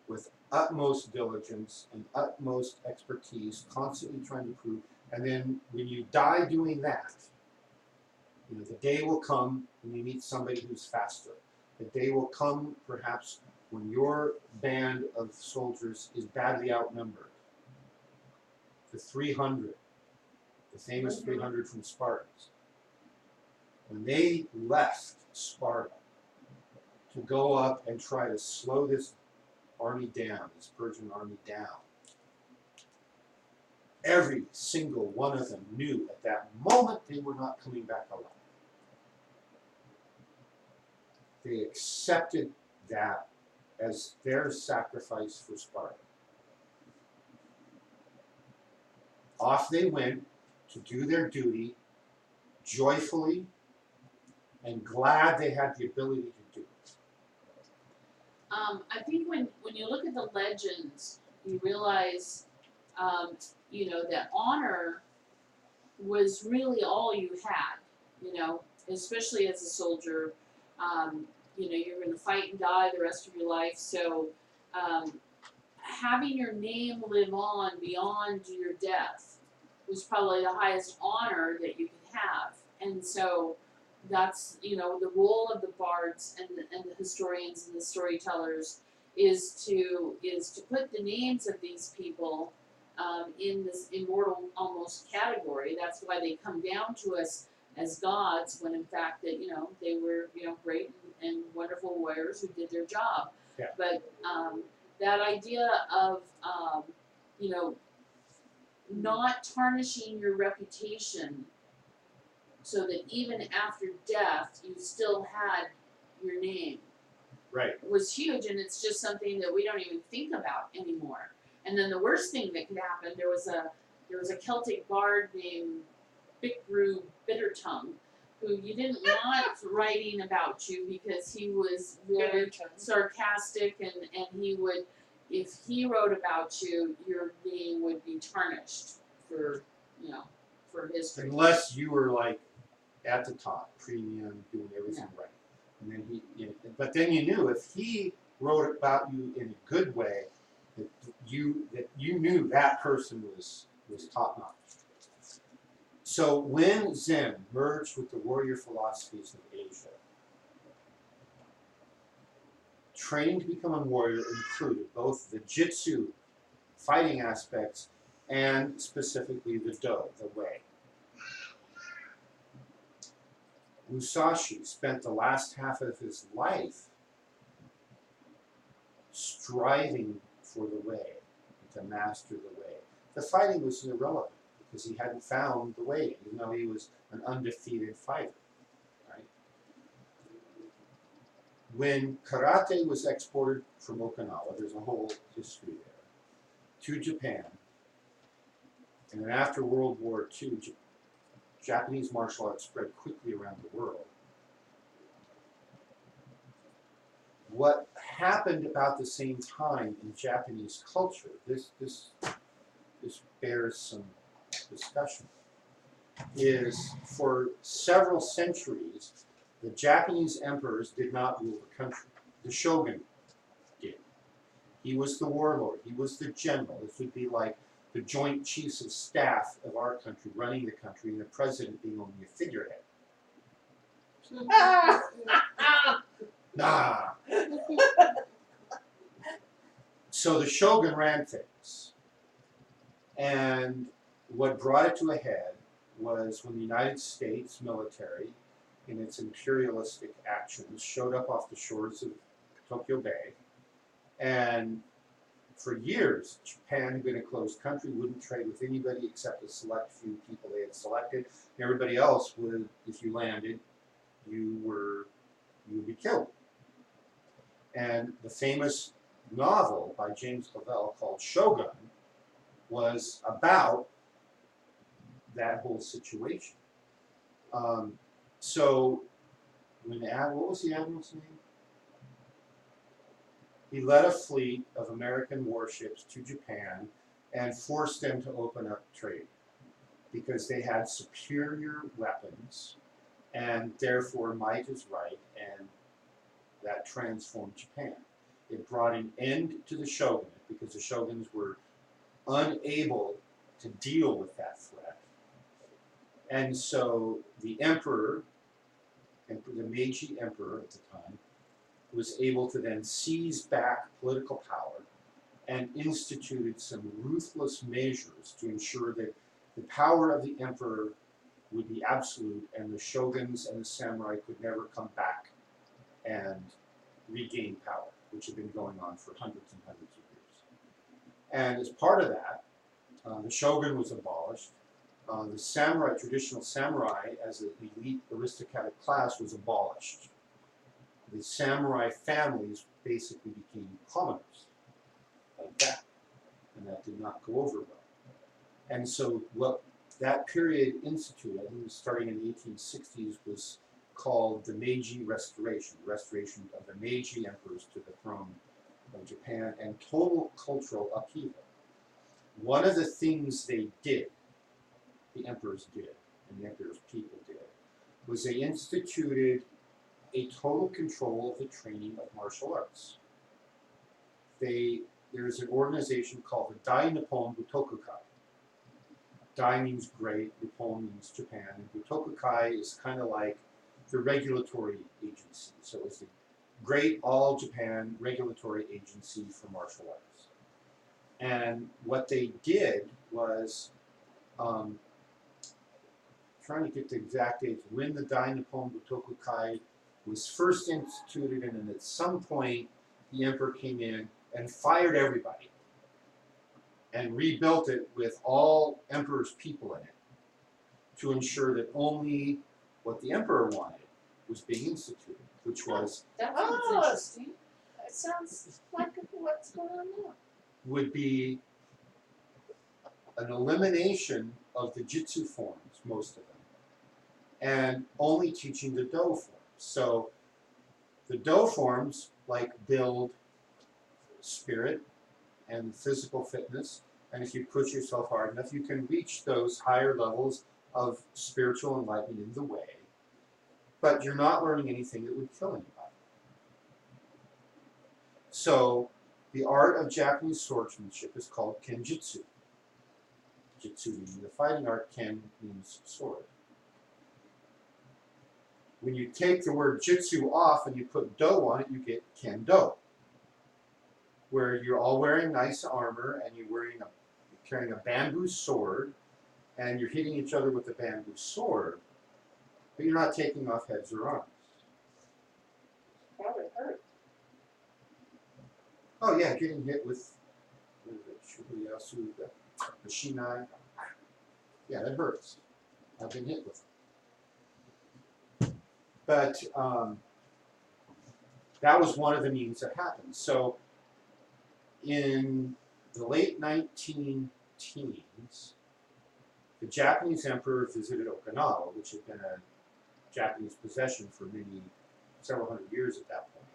with utmost diligence and utmost expertise, constantly trying to prove. And then when you die doing that, you know, the day will come when you meet somebody who's faster. The day will come, perhaps, when your band of soldiers is badly outnumbered. The 300, the famous 300 from Spartans. When they left Sparta to go up and try to slow this army down, this Persian army down, every single one of them knew at that moment they were not coming back alive. They accepted that as their sacrifice for Sparta. Off they went to do their duty joyfully and glad they had the ability to do it. I think when you look at the legends, you realize, you know, that honor was really all you had, you know, especially as a soldier. You know, you're going to fight and die the rest of your life, so having your name live on beyond your death was probably the highest honor that you could have. And so that's, you know, the role of the bards and the historians and the storytellers is to put the names of these people in this immortal almost category. That's why they come down to us as gods, when in fact that, you know, they were, you know, great and wonderful warriors who did their job. Yeah. But that idea of you know, not tarnishing your reputation so that even after death you still had your name, Right. was huge, and it's just something that we don't even think about anymore. And then the worst thing that could happen, there was a Celtic bard named Bicru Bittertongue, who you didn't want writing about you because he was very sarcastic, and he would, if he wrote about you, your name would be tarnished for, you know, for history. Unless you were like at the top, premium, doing everything right. And then but then you knew if he wrote about you in a good way, that you knew that person was top notch. So when Zen merged with the warrior philosophies of Asia, training to become a warrior included both the jitsu, fighting aspects, and specifically the do, the way. Musashi spent the last half of his life striving for the way, to master the way. The fighting was irrelevant because he hadn't found the way, even though he was an undefeated fighter. Right? When karate was exported from Okinawa, there's a whole history there, to Japan, and then after World War II, Japanese martial arts spread quickly around the world. What happened about the same time in Japanese culture, this bears some discussion, is for several centuries, the Japanese emperors did not rule the country. The shogun did. He was the warlord. He was the general. This would be like the joint chiefs of staff of our country running the country, and the president being only a figurehead. Nah. So the shogun ran things. And what brought it to a head was when the United States military, in its imperialistic actions, showed up off the shores of Tokyo Bay. And for years, Japan had been a closed country, wouldn't trade with anybody except a select few people they had selected. Everybody else would, if you landed, you would be killed. And the famous novel by James Clavell called Shogun was about that whole situation. So when what was the admiral's name? he led a fleet of American warships to Japan and forced them to open up trade because they had superior weapons and therefore might is right, and that transformed Japan. It brought an end to the shogunate because the shoguns were unable to deal with that threat. And so the emperor, the Meiji emperor at the time, was able to then seize back political power and instituted some ruthless measures to ensure that the power of the emperor would be absolute and the shoguns and the samurai could never come back and regain power, which had been going on for hundreds and hundreds of years. And as part of that, the shogun was abolished. The samurai, traditional samurai, as an elite aristocratic class, was abolished. The samurai families basically became commoners, like that, and that did not go over well. And so what that period instituted, I think it was starting in the 1860s, was called the Meiji Restoration, the restoration of the Meiji emperors to the throne of Japan, and total cultural upheaval. One of the things they did, the emperors did, and the emperor's people did, was they instituted a total control of the training of martial arts. There's an organization called the Dai Nippon Butokukai. Dai means great, Nippon means Japan, and Butokukai is kind of like the regulatory agency. So it's the Great All Japan Regulatory Agency for Martial Arts. And what they did was, trying to get the exact date when the Dai Nippon Butokukai was first instituted, and then at some point the emperor came in and fired everybody and rebuilt it with all emperor's people in it to ensure that only what the emperor wanted was being instituted, which was That sounds Oh. interesting. It sounds like what's going on now. would be an elimination of the jitsu forms, most of them, and only teaching the do forms. So the do forms, like build spirit and physical fitness, and if you push yourself hard enough, you can reach those higher levels of spiritual enlightenment in the way, but you're not learning anything that would kill anybody. So the art of Japanese swordsmanship is called kenjutsu. Jitsu meaning the fighting art, ken means sword. When you take the word jitsu off and you put do on it, you get kendo, where you're all wearing nice armor and you're carrying a bamboo sword and you're hitting each other with the bamboo sword, but you're not taking off heads or arms. Probably hurt. Oh yeah, getting hit with what is it, Shubuyasu, the shinai. Yeah, that hurts. I've been hit with it. But that was one of the means that happened. So in the late 19 teens, the Japanese emperor visited Okinawa, which had been a Japanese possession for several hundred years at that point,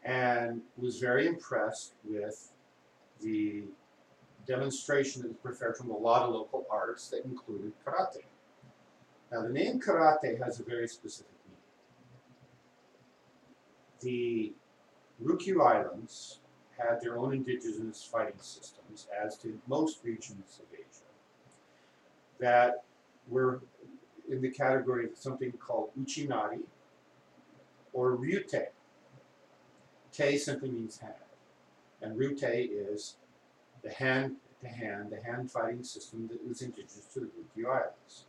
and was very impressed with the demonstration that was prepared from a lot of local arts that included karate. Now, the name karate has a very specific meaning. The Ryukyu Islands had their own indigenous fighting systems, as did most regions of Asia, that were in the category of something called uchinari or ryute. Te simply means hand, and ryute is the hand-to-hand, the hand fighting system that was indigenous to the Ryukyu Islands.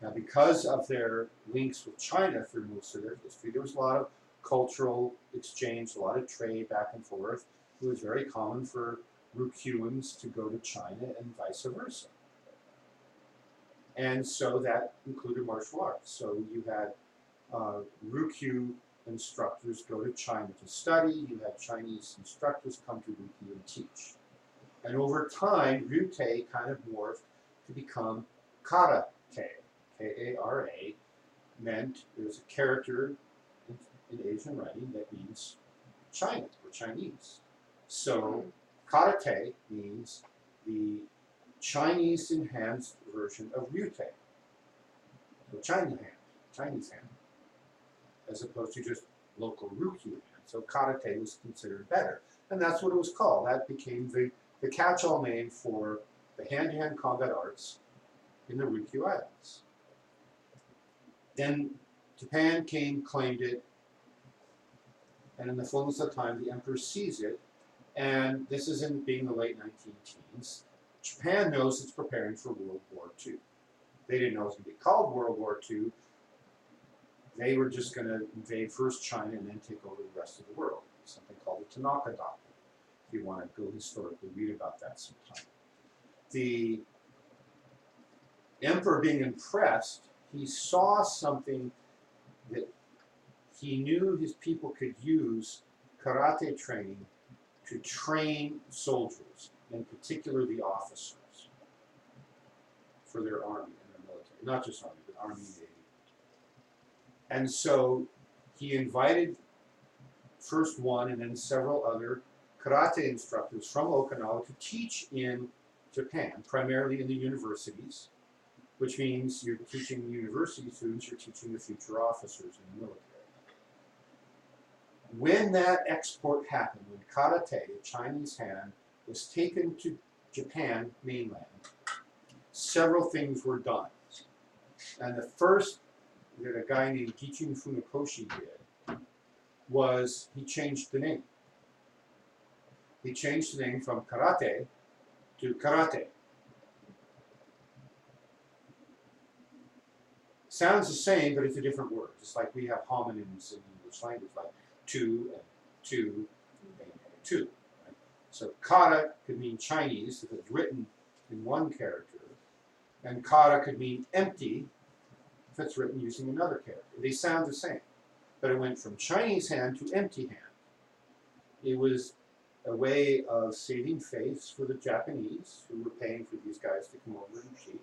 Now, because of their links with China through most of their history, there was a lot of cultural exchange, a lot of trade back and forth. It was very common for Ryukyuans to go to China and vice versa. And so that included martial arts. So you had Ryukyu instructors go to China to study, you had Chinese instructors come to Ryukyu and teach. And over time, ryute kind of morphed to become karate. K-A-R-A meant there's a character in Asian writing that means China or Chinese. So karate means the Chinese enhanced version of ryute. So Chinese hand, as opposed to just local ryukyu hand. So karate was considered better. And that's what it was called. That became the catch-all name for the hand-to-hand combat arts in the Ryukyu Islands. Then Japan claimed it, and in the fullness of time, the emperor sees it, and this is in being the late 19 teens. Japan knows it's preparing for World War II. They didn't know it was going to be called World War II. They were just going to invade first China and then take over the rest of the world. Something called the Tanaka Doctrine. If you want to go historically, read about that sometime. The emperor, being impressed, he saw something that he knew his people could use karate training to train soldiers, in particular the officers, for their army and their military. Not just army, but army and navy. And so he invited first one and then several other karate instructors from Okinawa to teach in Japan, primarily in the universities, which means you're teaching university students, you're teaching the future officers in the military. When that export happened, when karate, Chinese hand, was taken to Japan mainland, several things were done. And the first that a guy named Gichin Funakoshi did was he changed the name. He changed the name from karate to karate. Sounds the same, but it's a different word. Just like we have homonyms in English language, like to and two and two. Right? So kata could mean Chinese if it's written in one character, and kata could mean empty if it's written using another character. They sound the same, but it went from Chinese hand to empty hand. It was a way of saving face for the Japanese, who were paying for these guys to come over and teach.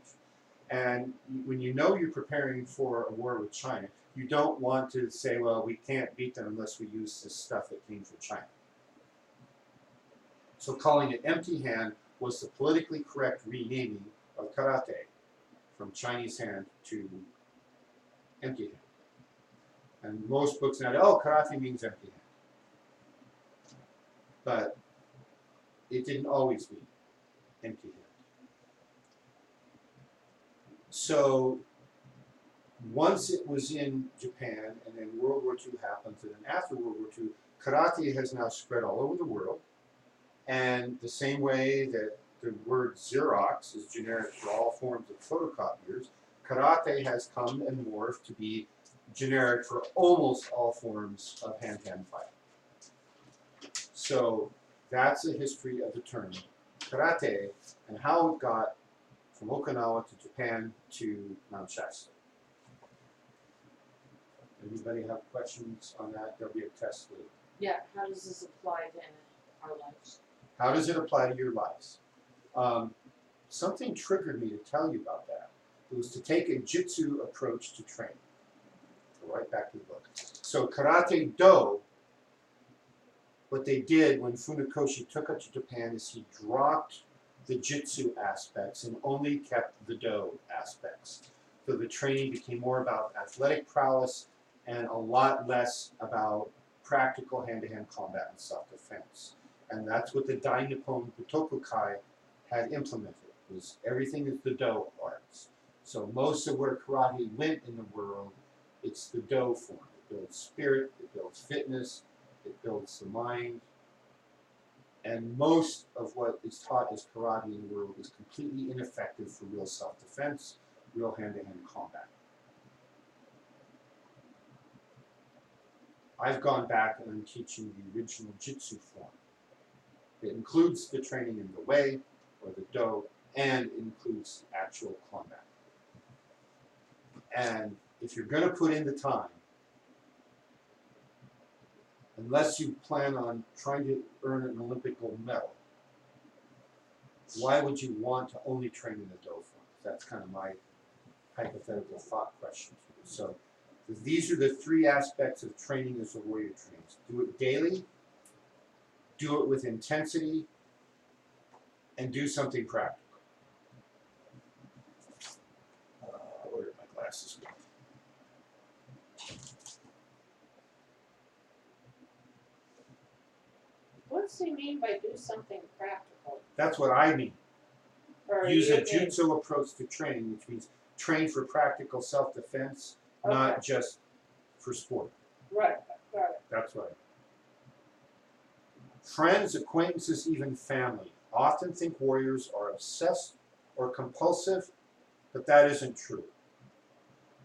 And when you know you're preparing for a war with China, you don't want to say, well, we can't beat them unless we use this stuff that came from China. So calling it empty hand was the politically correct renaming of karate from Chinese hand to empty hand. And most books now, oh, karate means empty hand. But it didn't always mean empty hand. So once it was in Japan, and then World War II happens, and then after World War II, karate has now spread all over the world. And the same way that the word Xerox is generic for all forms of photocopiers, karate has come and morphed to be generic for almost all forms of hand-to-hand fighting. So that's the history of the term karate and how it got from Okinawa to Japan to Mount Shasta. Anybody have questions on that? There'll be a test later. Yeah, how does this apply to our lives? How does it apply to your lives? Something triggered me to tell you about that. It was to take a jitsu approach to training. Go right back to the book. So Karate Do, what they did when Funakoshi took it to Japan is he dropped the jitsu aspects and only kept the do aspects. So the training became more about athletic prowess and a lot less about practical hand-to-hand combat and self-defense. And that's what the Dai Nippon Butokukai had implemented, was everything is the do arts. So most of where karate went in the world, it's the do form. It builds spirit, it builds fitness, it builds the mind. And most of what is taught as karate in the world is completely ineffective for real self-defense, real hand-to-hand combat. I've gone back and I'm teaching the original jitsu form. It includes the training in the way, or the do, and includes actual combat. And if you're going to put in the time, unless you plan on trying to earn an Olympic gold medal, why would you want to only train in the do form? That's kind of my hypothetical thought question to you. So these are the three aspects of training as a warrior trains. Do it daily, do it with intensity, and do something practical. Where did my glasses go? What does he mean by do something practical? That's what I mean. Or Use you a mean- jutsu approach to training, which means train for practical self-defense, not Okay. just for sport. Right, got it. That's right. Friends, acquaintances, even family often think warriors are obsessed or compulsive, but that isn't true.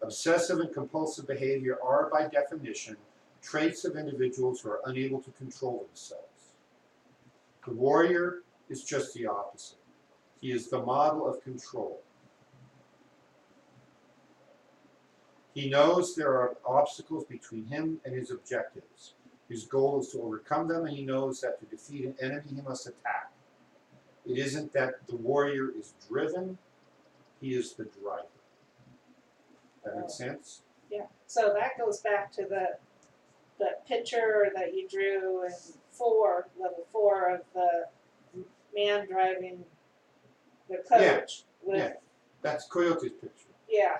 Obsessive and compulsive behavior are, by definition, traits of individuals who are unable to control themselves. The warrior is just the opposite. He is the model of control. He knows there are obstacles between him and his objectives. His goal is to overcome them, and he knows that to defeat an enemy, he must attack. It isn't that the warrior is driven, he is the driver. That makes sense? Yeah. So that goes back to the picture that you drew in level 4 of the man driving the coach with Yeah. That's Coyote's picture. yeah,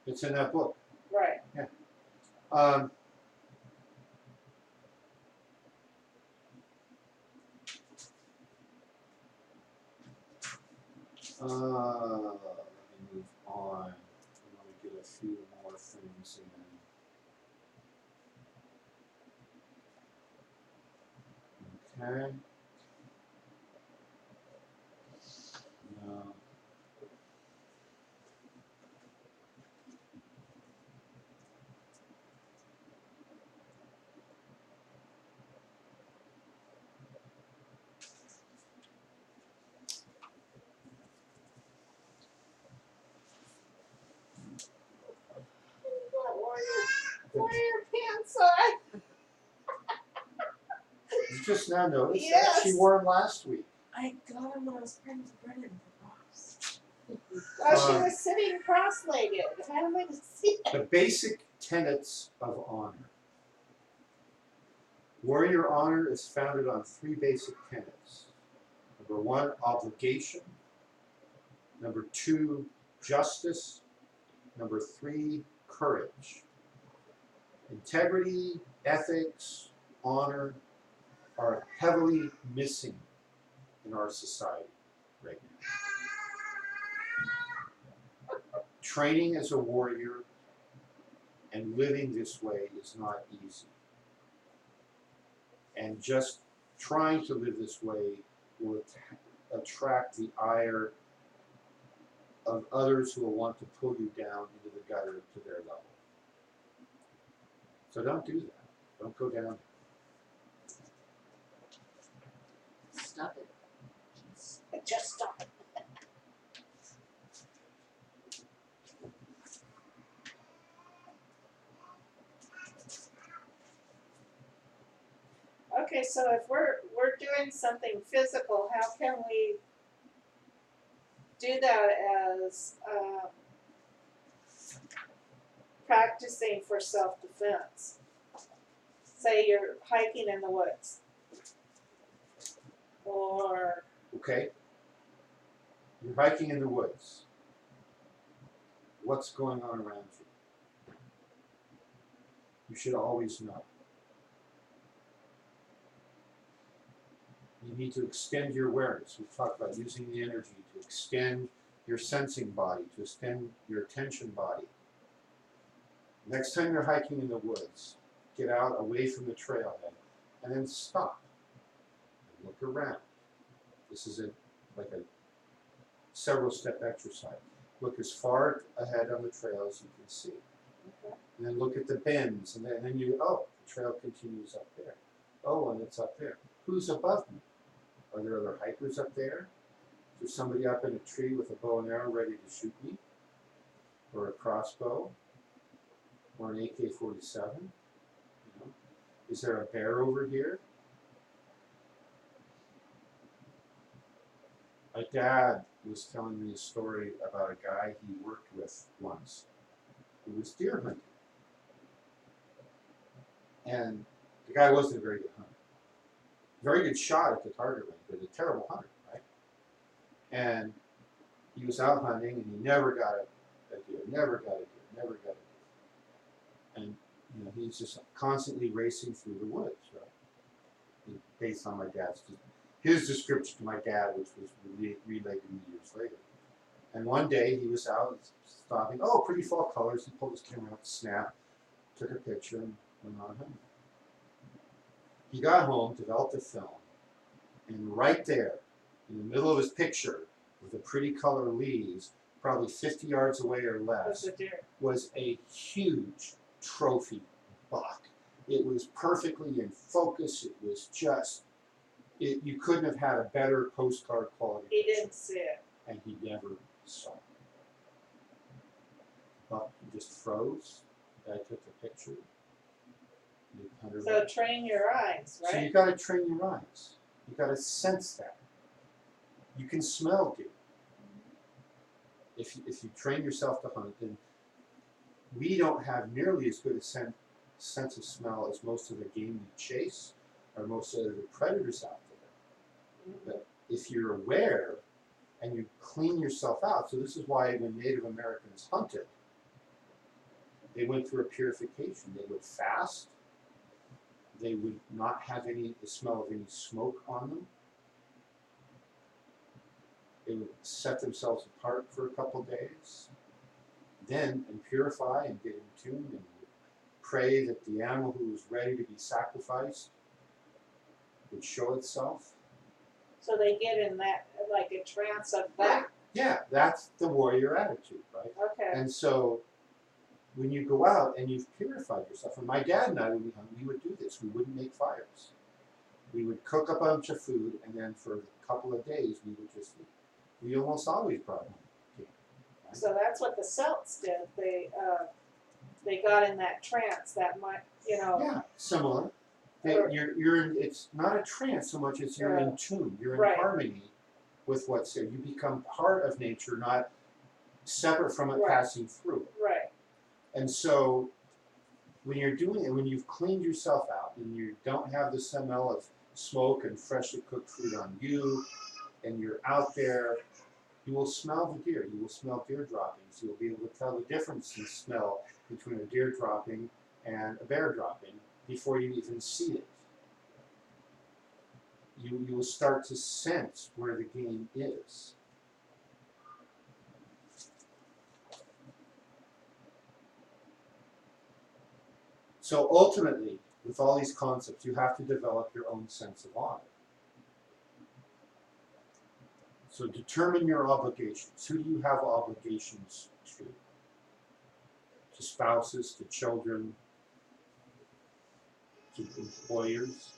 It's in that book. right. Um, let me move on. I want to get a few more things in. Okay. No. Warrior pants on. You just now noticed that Yes. she wore them last week. I got him when I was pregnant with Brennan for Ross. She was sitting cross-legged. How am I to see it? The basic tenets of honor. Warrior honor is founded on 3 basic tenets. Number 1, obligation. Number 2, justice. Number 3, courage. Integrity, ethics, honor are heavily missing in our society right now. Training as a warrior and living this way is not easy. And just trying to live this way will attract the ire of others who will want to pull you down into the gutter to their level. So don't do that. Don't go down. Stop it. Just stop. Okay, so if we're doing something physical, how can we do that as practicing for self-defense? Say you're hiking in the woods, or Okay? You're hiking in the woods. What's going on around you? You should always know. You need to extend your awareness. We've talked about using the energy to extend your sensing body, to extend your attention body. Next time you're hiking in the woods, get out away from the trailhead and then stop and look around. This is like a several step exercise. Look as far ahead on the trail as you can see. okay. And then look at the bends, and then you, oh, the trail continues up there. Oh, and it's up there. Who's above me? Are there other hikers up there? Is there somebody up in a tree with a bow and arrow ready to shoot me? Or a crossbow? Or an AK-47? You know? Is there a bear over here? My dad was telling me a story about a guy he worked with once who was deer hunting. And the guy wasn't a very good hunter. very good shot at the target range, but a terrible hunter, right? And he was out hunting, and he never got a deer, never got a deer, never got a deer. And you know, he's just constantly racing through the woods, right? Based on my dad's, his description to my dad, which was relayed to me years later. And one day he was out stopping. Oh, pretty fall colors. He pulled his camera out, snapped, took a picture, and went on hunting. He got home, developed a film, and right there, in the middle of his picture, with the pretty color leaves, probably 50 yards away or less, was a huge trophy buck. It was perfectly in focus. It was just, you couldn't have had a better postcard quality He picture. didn't see it. And he never saw it. The buck just froze. The guy took the picture. The hunter So left. train your eyes, So right? you got to train your eyes. You got to sense that. You can smell deer. If you train yourself to hunt, then we don't have nearly as good a sense of smell as most of the game we chase or most of the predators out there. But if you're aware and you clean yourself out, so this is why when Native Americans hunted, they went through a purification. They would fast. They would not have the smell of any smoke on them. They would set themselves apart for a couple days, then and purify and get in tune and pray that the animal who was ready to be sacrificed would show itself. So they get in that, like a trance of that. Yeah, that's the warrior attitude, right? Okay. And so when you go out and you've purified yourself, and my dad and I, when we hunt, we would do this. We wouldn't make fires. We would cook a bunch of food, and then for a couple of days, we would just eat. We almost always brought home game. Right? So that's what the Celts did. They got in that trance, that might, Yeah, similar. You're in, it's not a trance so much as you're in tune. You're in Right. harmony with what's there. You become part of nature, not separate from it, Right. passing through it. Right. And so when you're doing it, when you've cleaned yourself out and you don't have the smell of smoke and freshly cooked food on you, and you're out there, you will smell the deer. You will smell deer droppings. You'll be able to tell the difference in smell between a deer dropping and a bear dropping before you even see it. You will start to sense where the game is. So ultimately, with all these concepts, you have to develop your own sense of honor. So determine your obligations. Who do you have obligations to? To spouses, to children, to employers,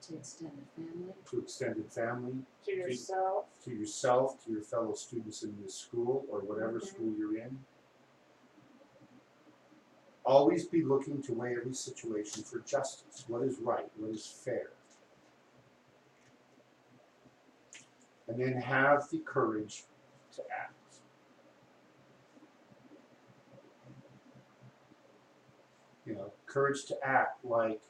To extended family. to extended family, To yourself. to yourself, to your fellow students in this school or whatever school you're in. Always be looking to weigh every situation for justice. What is right? What is fair? And then have the courage to act. You know, courage to act like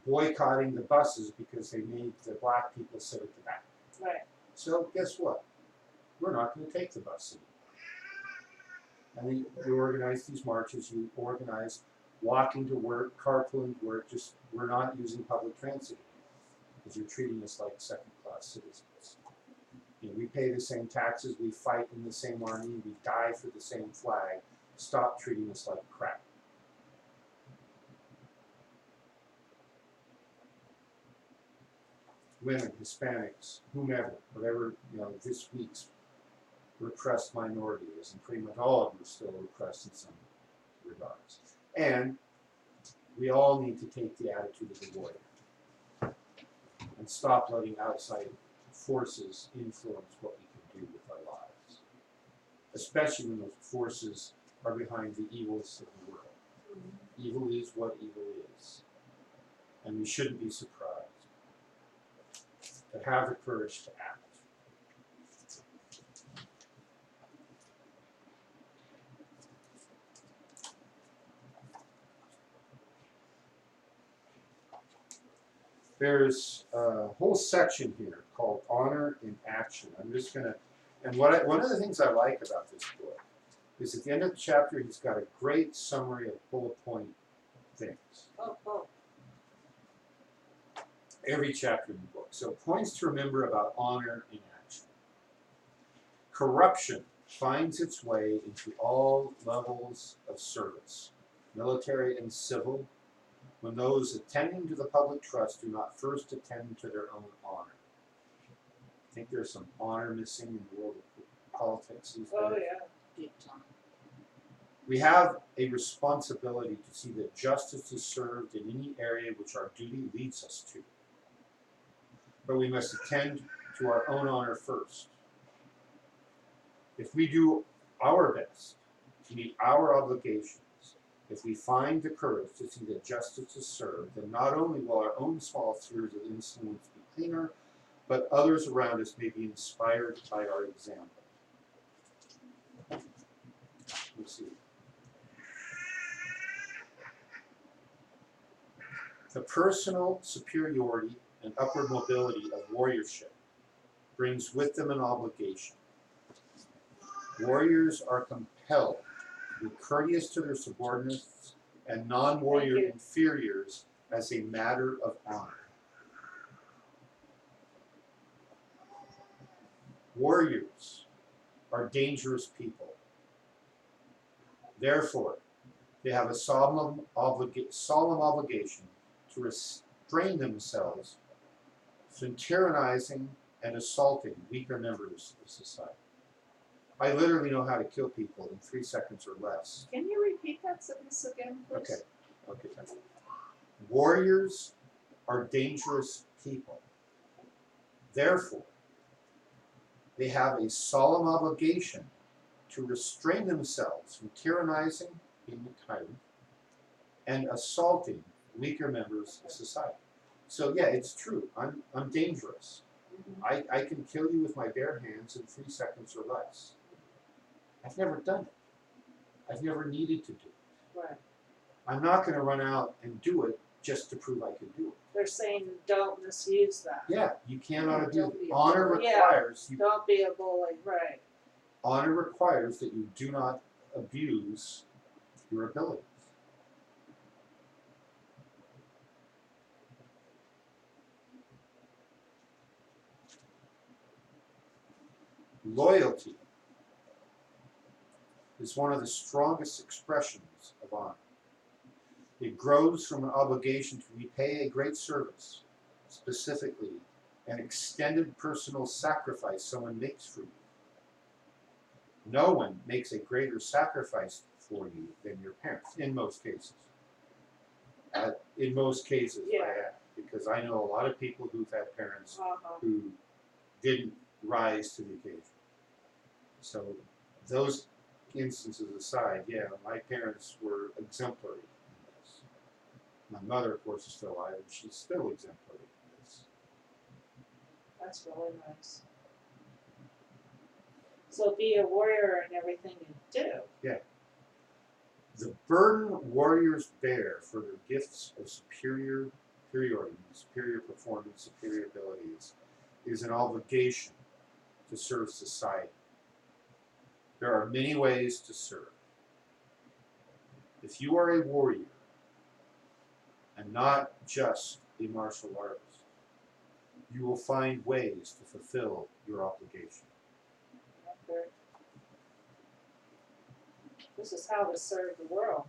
boycotting the buses because they made the black people sit at the back. Right. So guess what? We're not going to take the bus anymore. And you organize these marches, you organize walking to work, carpooling to work, just we're not using public transit anymore because you're treating us like second-class citizens. You know, we pay the same taxes, we fight in the same army, we die for the same flag. Stop treating us like crap. Women, Hispanics, whomever, whatever, you know, this week's repressed minority is, and pretty much all of them are still repressed in some regards. And we all need to take the attitude of the warrior and stop letting outside forces influence what we can do with our lives, especially when those forces are behind the evils of the world. Evil is what evil is, and we shouldn't be surprised. But have the courage to act. there's a whole section here called Honor in Action. I'm just going to, and one of the things I like about this book is at the end of the chapter, he's got a great summary of bullet point things. Oh. Every chapter in the book. So points to remember about honor in action. Corruption finds its way into all levels of service, military and civil, when those attending to the public trust do not first attend to their own honor. I think there's some honor missing in the world of politics these days. Oh yeah. Big time. We have a responsibility to see that justice is served in any area which our duty leads us to. But we must attend to our own honor first. If we do our best to meet our obligations, if we find the courage to see that justice is served, then not only will our own small spheres of influence be cleaner, but others around us may be inspired by our example. Let's see. The personal superiority and upward mobility of warriorship brings with them an obligation. Warriors are compelled to be courteous to their subordinates and non-warrior Thank you. inferiors as a matter of honor. Warriors are dangerous people. Therefore, they have a solemn obligation to restrain themselves from tyrannizing and assaulting weaker members of society. I literally know how to kill people in 3 seconds or less. Can you repeat that sentence again, please? Okay. Warriors are dangerous people. Therefore, they have a solemn obligation to restrain themselves from tyrannizing, being a tyrant, and assaulting weaker members of society. So yeah, it's true. I'm dangerous. Mhm. I can kill you with my bare hands in 3 seconds or less. I've never done it. I've never needed to do it. Right. I'm not going to run out and do it just to prove I can do it. They're saying don't misuse that. Yeah, you cannot abuse Don't be it. a Honor bully. requires you. Don't be a bully. Right. Honor requires that you do not abuse your abilities. Loyalty is one of the strongest expressions of honor. It grows from an obligation to repay a great service, specifically an extended personal sacrifice someone makes for you. No one makes a greater sacrifice for you than your parents, in most cases. In most cases, I Yeah. have, because I know a lot of people who've had parents Uh-huh. who didn't rise to the occasion. So those instances aside, yeah, my parents were exemplary in this. My mother, of course, is still alive, and she's still exemplary in this. That's really nice. So be a warrior in everything you do. The burden warriors bear for their gifts of superiority, superior performance, superior abilities, is an obligation to serve society. There are many ways to serve. If you are a warrior and not just a martial artist, you will find ways to fulfill your obligation. Okay. This is how to serve the world.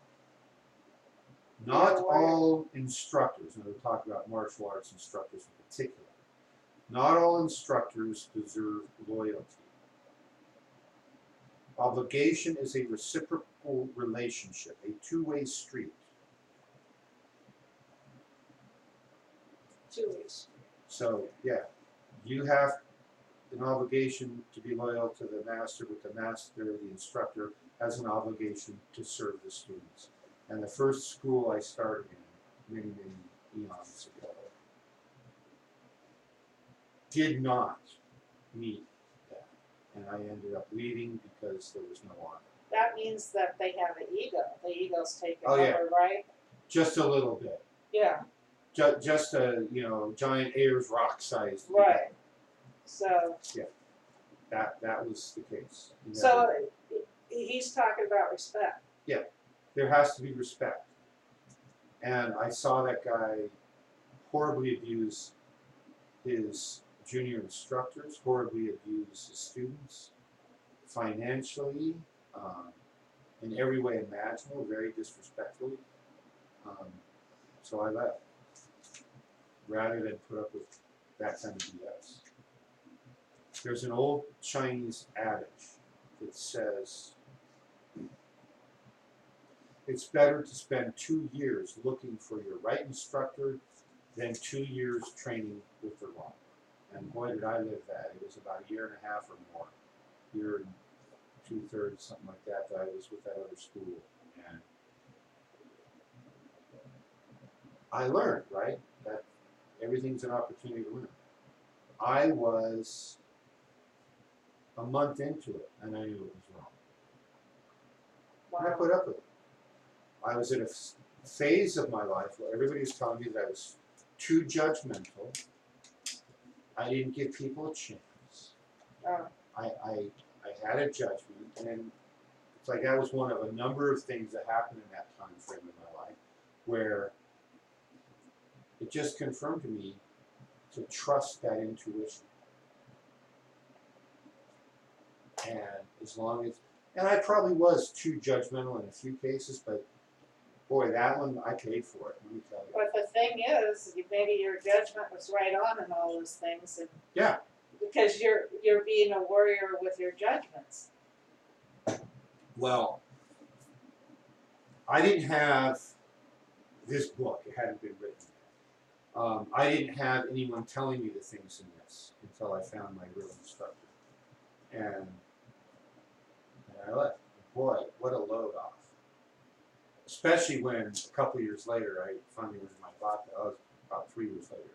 Not Yeah, warrior. all instructors, and we'll talk about martial arts instructors in particular, not all instructors deserve loyalty. Obligation is a reciprocal relationship, a two-way street. Two ways. So, yeah, you have an obligation to be loyal to the master, but the master, the instructor, has an obligation to serve the students. And the first school I started in, many eons ago, did not meet that. And I ended up leaving because there was no honor. That means that they have an ego. The ego's taken Oh, yeah. over, right? Just a little bit. Yeah. just a giant Ayers rock sized. Right. So That was the case. so he's talking about respect. There has to be respect. And I saw that guy horribly abuse his junior instructors, horribly abuse his students, financially, in every way imaginable, very disrespectfully. So I left, rather than put up with that kind of BS. There's an old Chinese adage that says, it's better to spend 2 years looking for your right instructor than 2 years training with the wrong. And boy, did I live that. It was about a year and a half or more, year and 2/3, something like that, that I was with that other school. And I learned, right, that everything's an opportunity to learn. I was a month into it, and I knew it was wrong. And I Wow. put up with it. I was in a phase of my life where everybody was telling me that I was too judgmental. I didn't give people a chance. Oh, I had a judgment, and it's like that was one of a number of things that happened in that time frame in my life where it just confirmed to me to trust that intuition. And as long as, and I probably was too judgmental in a few cases, but boy, that one I paid for it. Let me tell you. but the thing is, maybe your judgment was right on in all those things, and Yeah. because you're being a warrior with your judgments. Well, I didn't have this book. It hadn't been written yet. I didn't have anyone telling me the things in this until I found my real instructor. And I left. Boy, what a load off. Especially when a couple years later, I finally went to my doctor. That was about 3 years later.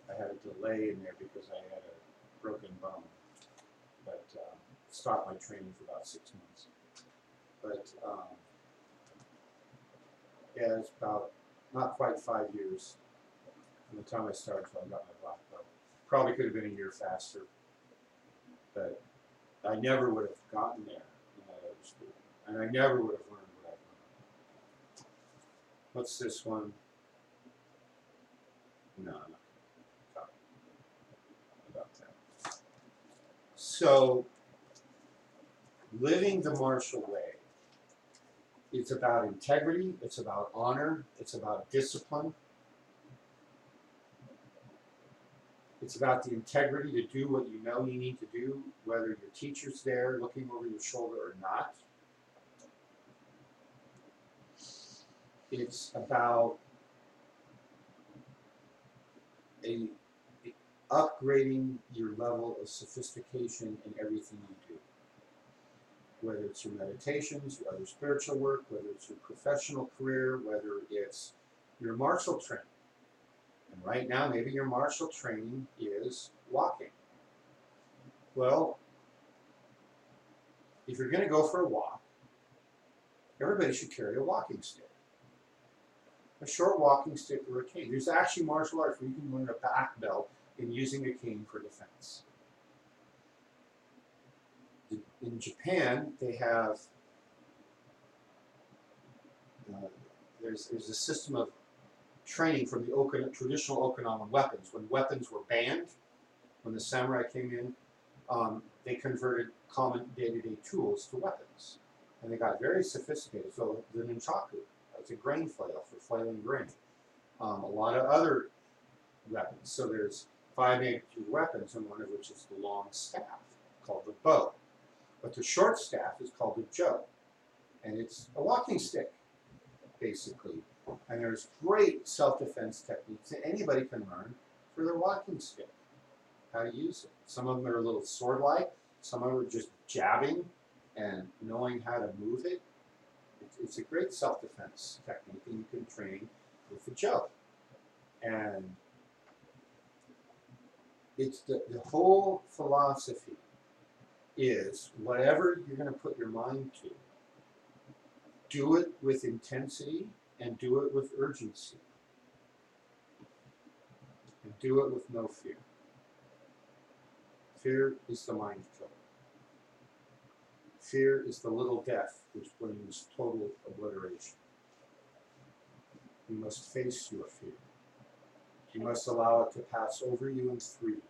I had a delay in there because I had a broken bone. But stopped my training for about 6 months. But yeah, it's about not quite 5 years from the time I started until I got my black belt. Probably could have been a year faster, but I never would have gotten there in that other school, and I never would have learned what I've learned. What's this one? No, I'm not going to talk about that. So, living the martial way. It's about integrity, it's about honor, it's about discipline. It's about the integrity to do what you know you need to do, whether your teacher's there looking over your shoulder or not. It's about upgrading your level of sophistication in everything you do. Whether it's your meditations, your other spiritual work, whether it's your professional career, whether it's your martial training. And right now, maybe your martial training is walking. Well, if you're going to go for a walk, everybody should carry a walking stick. A short walking stick or a cane. There's actually martial arts where you can learn a back belt in using a cane for defense. In Japan, they have there's a system of training from the traditional Okinawan weapons. When weapons were banned, when the samurai came in, they converted common day-to-day tools to weapons, and they got very sophisticated. So the nunchaku, it's a grain flail for flailing grain. A lot of other weapons. So there's 5 major weapons, and one of which is the long staff called the bow. But the short staff is called the jo, and it's a walking stick, basically. And there's great self-defense techniques that anybody can learn for their walking stick, how to use it. Some of them are a little sword-like, some of them are just jabbing and knowing how to move it. It's a great self-defense technique, and you can train with the jo. And it's the whole philosophy is whatever you're going to put your mind to, do it with intensity and do it with urgency. and do it with no fear. Fear is the mind killer. Fear is the little death which brings total obliteration. You must face your fear. You must allow it to pass over you and through you.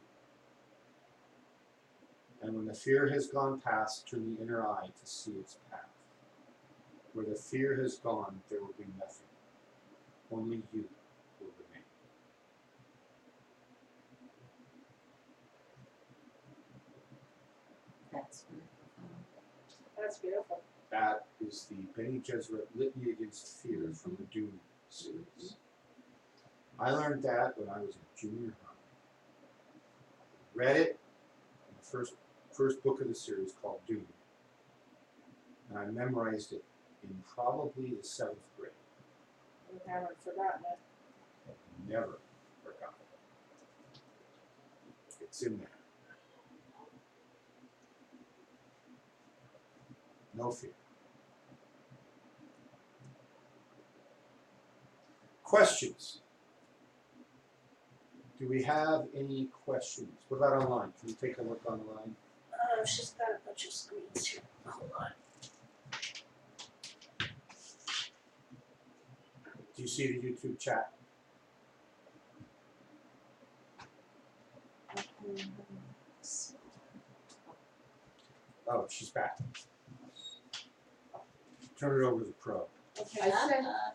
And when the fear has gone past, turn the inner eye to see its path. Where the fear has gone, there will be nothing. Only you will remain. That's very profound. That's beautiful. That is the Bene Gesserit Litany Against Fear from the Dune series. I learned that when I was in junior high. Read it in the first book of the series called Dune. And I memorized it in probably the 7th grade. We haven't forgotten it. I've never forgot it. It's in there. No fear. Questions? Do we have any questions? What about online? Can you take a look online? She's got a bunch of screens here. Hold on. Do you see the YouTube chat? Oh, she's back. Turn it over to the pro. Okay.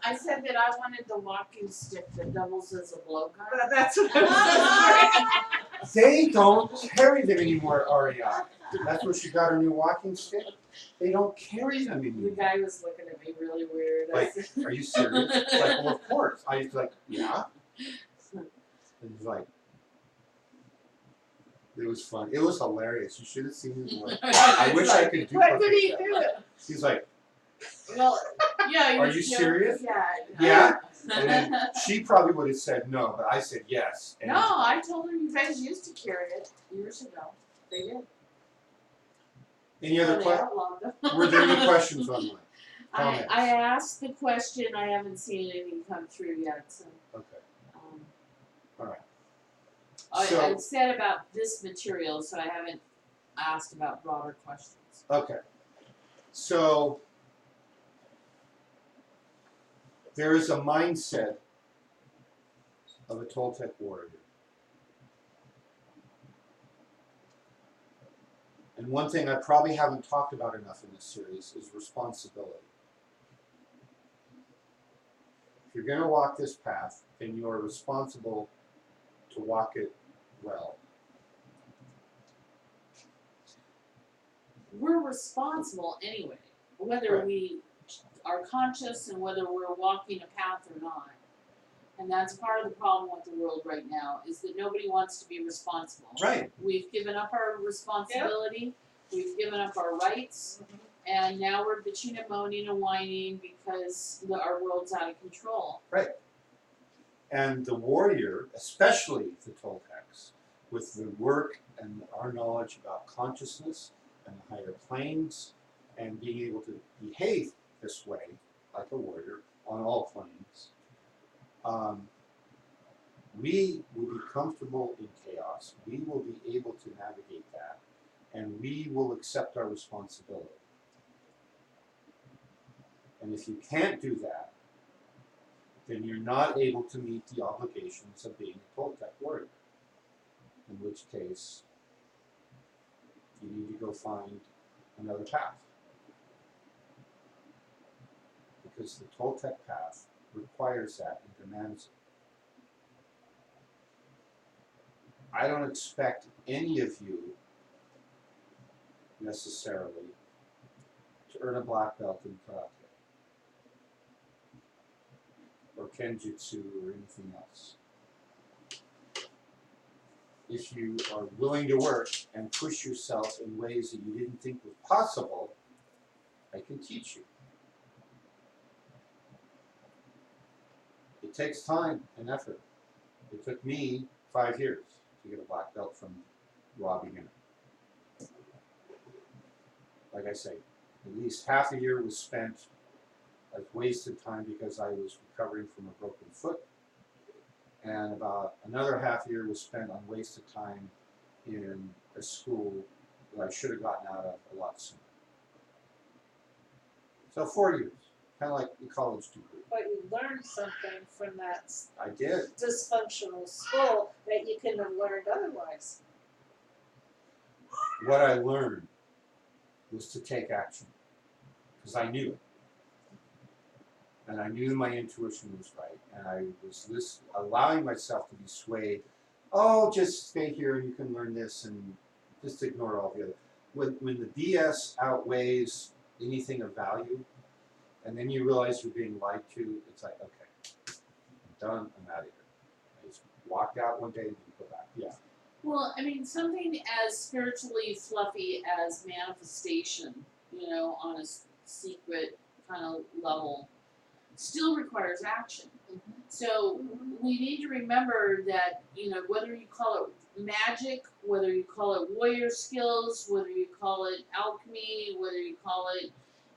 I said that I wanted the walking stick that doubles as a blowgun. That's what I was They don't carry them anymore, Aria. That's where she got her new walking stick. They don't carry them The anymore. guy was looking at me really weird. I Like, said- are you serious? Like, well, of course. I was like, yeah. And he's like, it was fun. It was hilarious. You should have seen his look. I wish I could do What did he do? He's like, Well, yeah. he Are was you joking. serious? Yeah. yeah. And then she probably would have said no, but I said yes. And No, I told her you guys used to carry it years ago. They did. Any other They questions? outlawed them. Were there any questions online? I Comments? asked the question. I haven't seen anything come through yet. So, Okay. um, All right. I So, said about this material, so I haven't asked about broader questions. okay. So, there is a mindset of a Toltec warrior. And one thing I probably haven't talked about enough in this series is responsibility. If you're going to walk this path, then you are responsible to walk it well. We're responsible anyway, whether Right. we are conscious and whether we're walking a path or not. And that's part of the problem with the world right now, is that nobody wants to be responsible. Right. We've given up our responsibility, we've given up our rights, and now we're bitching and moaning and whining because our world's out of control. And the warrior, especially the Toltecs, with the work and our knowledge about consciousness and the higher planes, and being able to behave this way, like a warrior, on all planes, we will be comfortable in chaos. We will be able to navigate that, and we will accept our responsibility. And if you can't do that, then you're not able to meet the obligations of being a Toltec warrior. In which case, you need to go find another path. Because the Toltec path requires that and demands it. I don't expect any of you necessarily to earn a black belt in karate or kenjutsu or anything else. If you are willing to work and push yourself in ways that you didn't think was possible, I can teach you. It takes time and effort. It took me 5 years to get a black belt from raw beginner. Like I say, at least half a year was spent as wasted time because I was recovering from a broken foot, and about another half year was spent on wasted time in a school that I should have gotten out of a lot sooner. So 4 years, kind of like the college degree. But you learned something from that I did. dysfunctional school that you couldn't have learned otherwise. What I learned was to take action, because I knew it. And I knew my intuition was right, and I was allowing myself to be swayed. Oh, just stay here and you can learn this, and just ignore all the other. When the BS outweighs anything of value, and then you realize you're being lied to, it's like, okay, I'm done, I'm out of here. I just walked out one day and didn't go back. Yeah. Well, I mean, something as spiritually fluffy as manifestation, you know, on a secret kind of level, still requires action. So we need to remember that, you know, whether you call it magic, whether you call it warrior skills, whether you call it alchemy, whether you call it,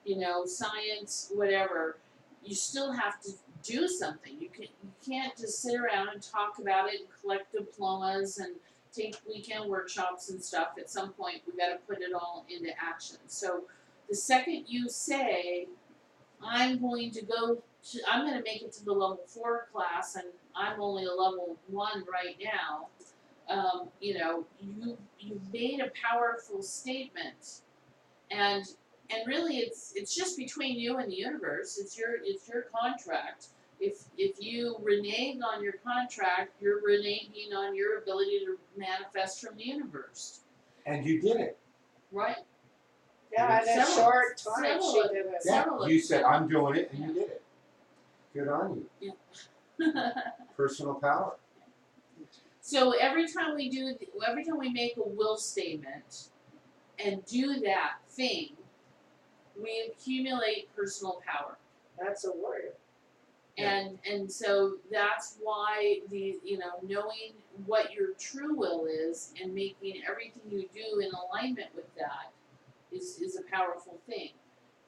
you know, science, whatever, you still have to do something. You can't just sit around and talk about it and collect diplomas and take weekend workshops and stuff. At some point, we got to put it all into action. So the second you say, I'm going to make it to the level 4 class, and I'm only a level 1 right now. You know, you've made a powerful statement, and really, it's just between you and the universe. It's your contract. If you renege on your contract, you're reneging on your ability to manifest from the universe. And you did it. Right? Yeah, in a short time she did it. Yeah, Several you said, I'm doing it, and Yeah. you did it. Good on you. Yeah. Personal power. So every time we make a will statement and do that thing, we accumulate personal power. That's a warrior. And so that's why knowing what your true will is and making everything you do in alignment with that is a powerful thing.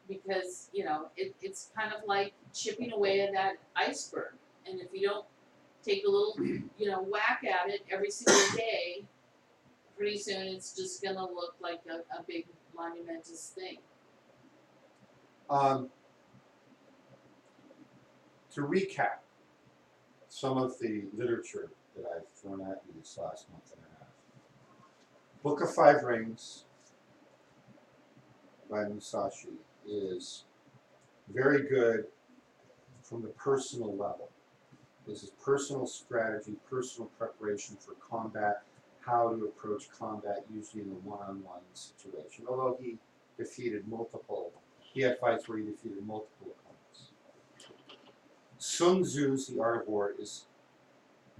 Because, it's kind of like chipping away at that iceberg. And if you don't take a little, whack at it every single day, pretty soon it's just gonna look like a big monumentous thing. To recap some of the literature that I've thrown at you this last month and a half. Book of Five Rings by Musashi is very good from the personal level. This is personal strategy, personal preparation for combat, how to approach combat, usually in a one-on-one situation. Although he had fights where he defeated multiple opponents. Sun Tzu's The Art of War is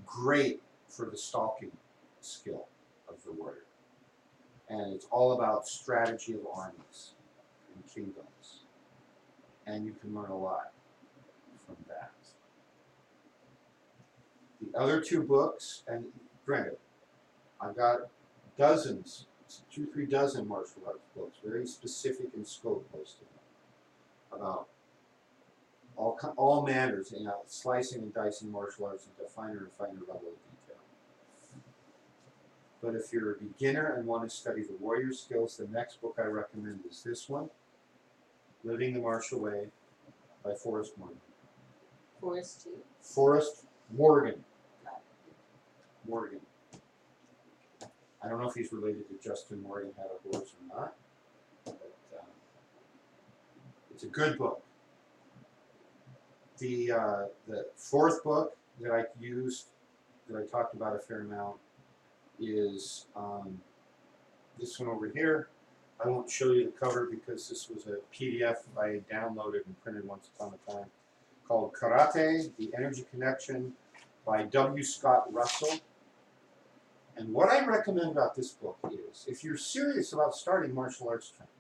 great for the stalking skill of the warrior. And it's all about strategy of armies and kingdoms. And you can learn a lot from that. The other two books, and granted, I've got dozens, 2-3 dozen martial arts books, very specific in scope, most of them, about all manners, slicing and dicing martial arts into finer and finer level of detail. But if you're a beginner and want to study the warrior skills, the next book I recommend is this one, Living the Martial Way by Forrest Morgan. Forrest Morgan. Morgan. I don't know if he's related to Justin Morgan, Had a Horse or not, but it's a good book. The fourth book that I used, that I talked about a fair amount, is this one over here. I won't show you the cover because this was a PDF I downloaded and printed once upon a time, called Karate, The Energy Connection by W. Scott Russell. And what I recommend about this book is, if you're serious about starting martial arts training,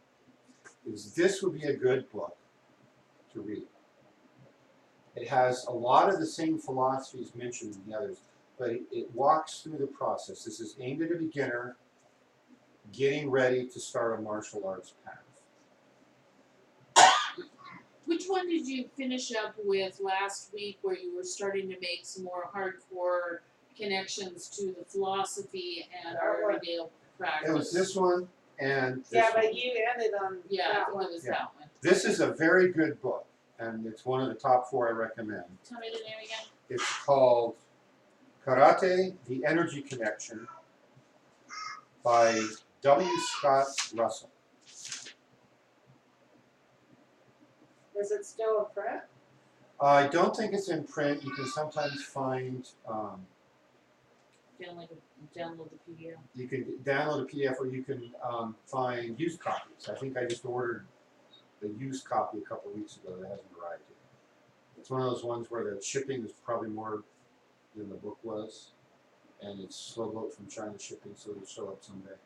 is this would be a good book to read. It has a lot of the same philosophies mentioned in the others, but it walks through the process. This is aimed at a beginner getting ready to start a martial arts path. Which one did you finish up with last week where you were starting to make some more hardcore connections to the philosophy and our everyday practice? It was this one and this Yeah, one. but you ended on Yeah, I that think one. it was Yeah. that one. This is a very good book, and it's one of the top 4 I recommend. Tell me the name again. It's called Karate, The Energy Connection by W. Scott Russell. Is it still in print? I don't think it's in print. You can sometimes find, Download the PDF. you can download a PDF or you can find used copies. I think I just ordered the used copy a couple of weeks ago that hasn't arrived yet. It's one of those ones where the shipping is probably more than the book was, and it's slow boat from China shipping, so it'll show up someday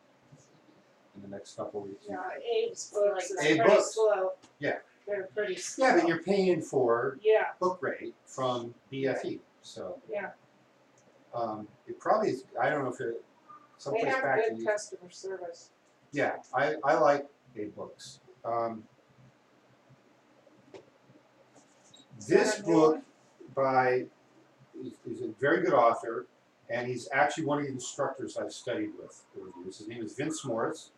in the next couple of weeks. Yeah, Abe's books is Abe pretty books. slow. Yeah. They're pretty slow. Yeah, but you're paying for Yeah, book rate from BFE, so yeah. it probably is. I don't know if it They someplace have back to good you. customer service. Yeah, I like Abe books. This that a new book one? by is a very good author, and he's actually one of the instructors I've studied with over the years. His name is Vince Morris.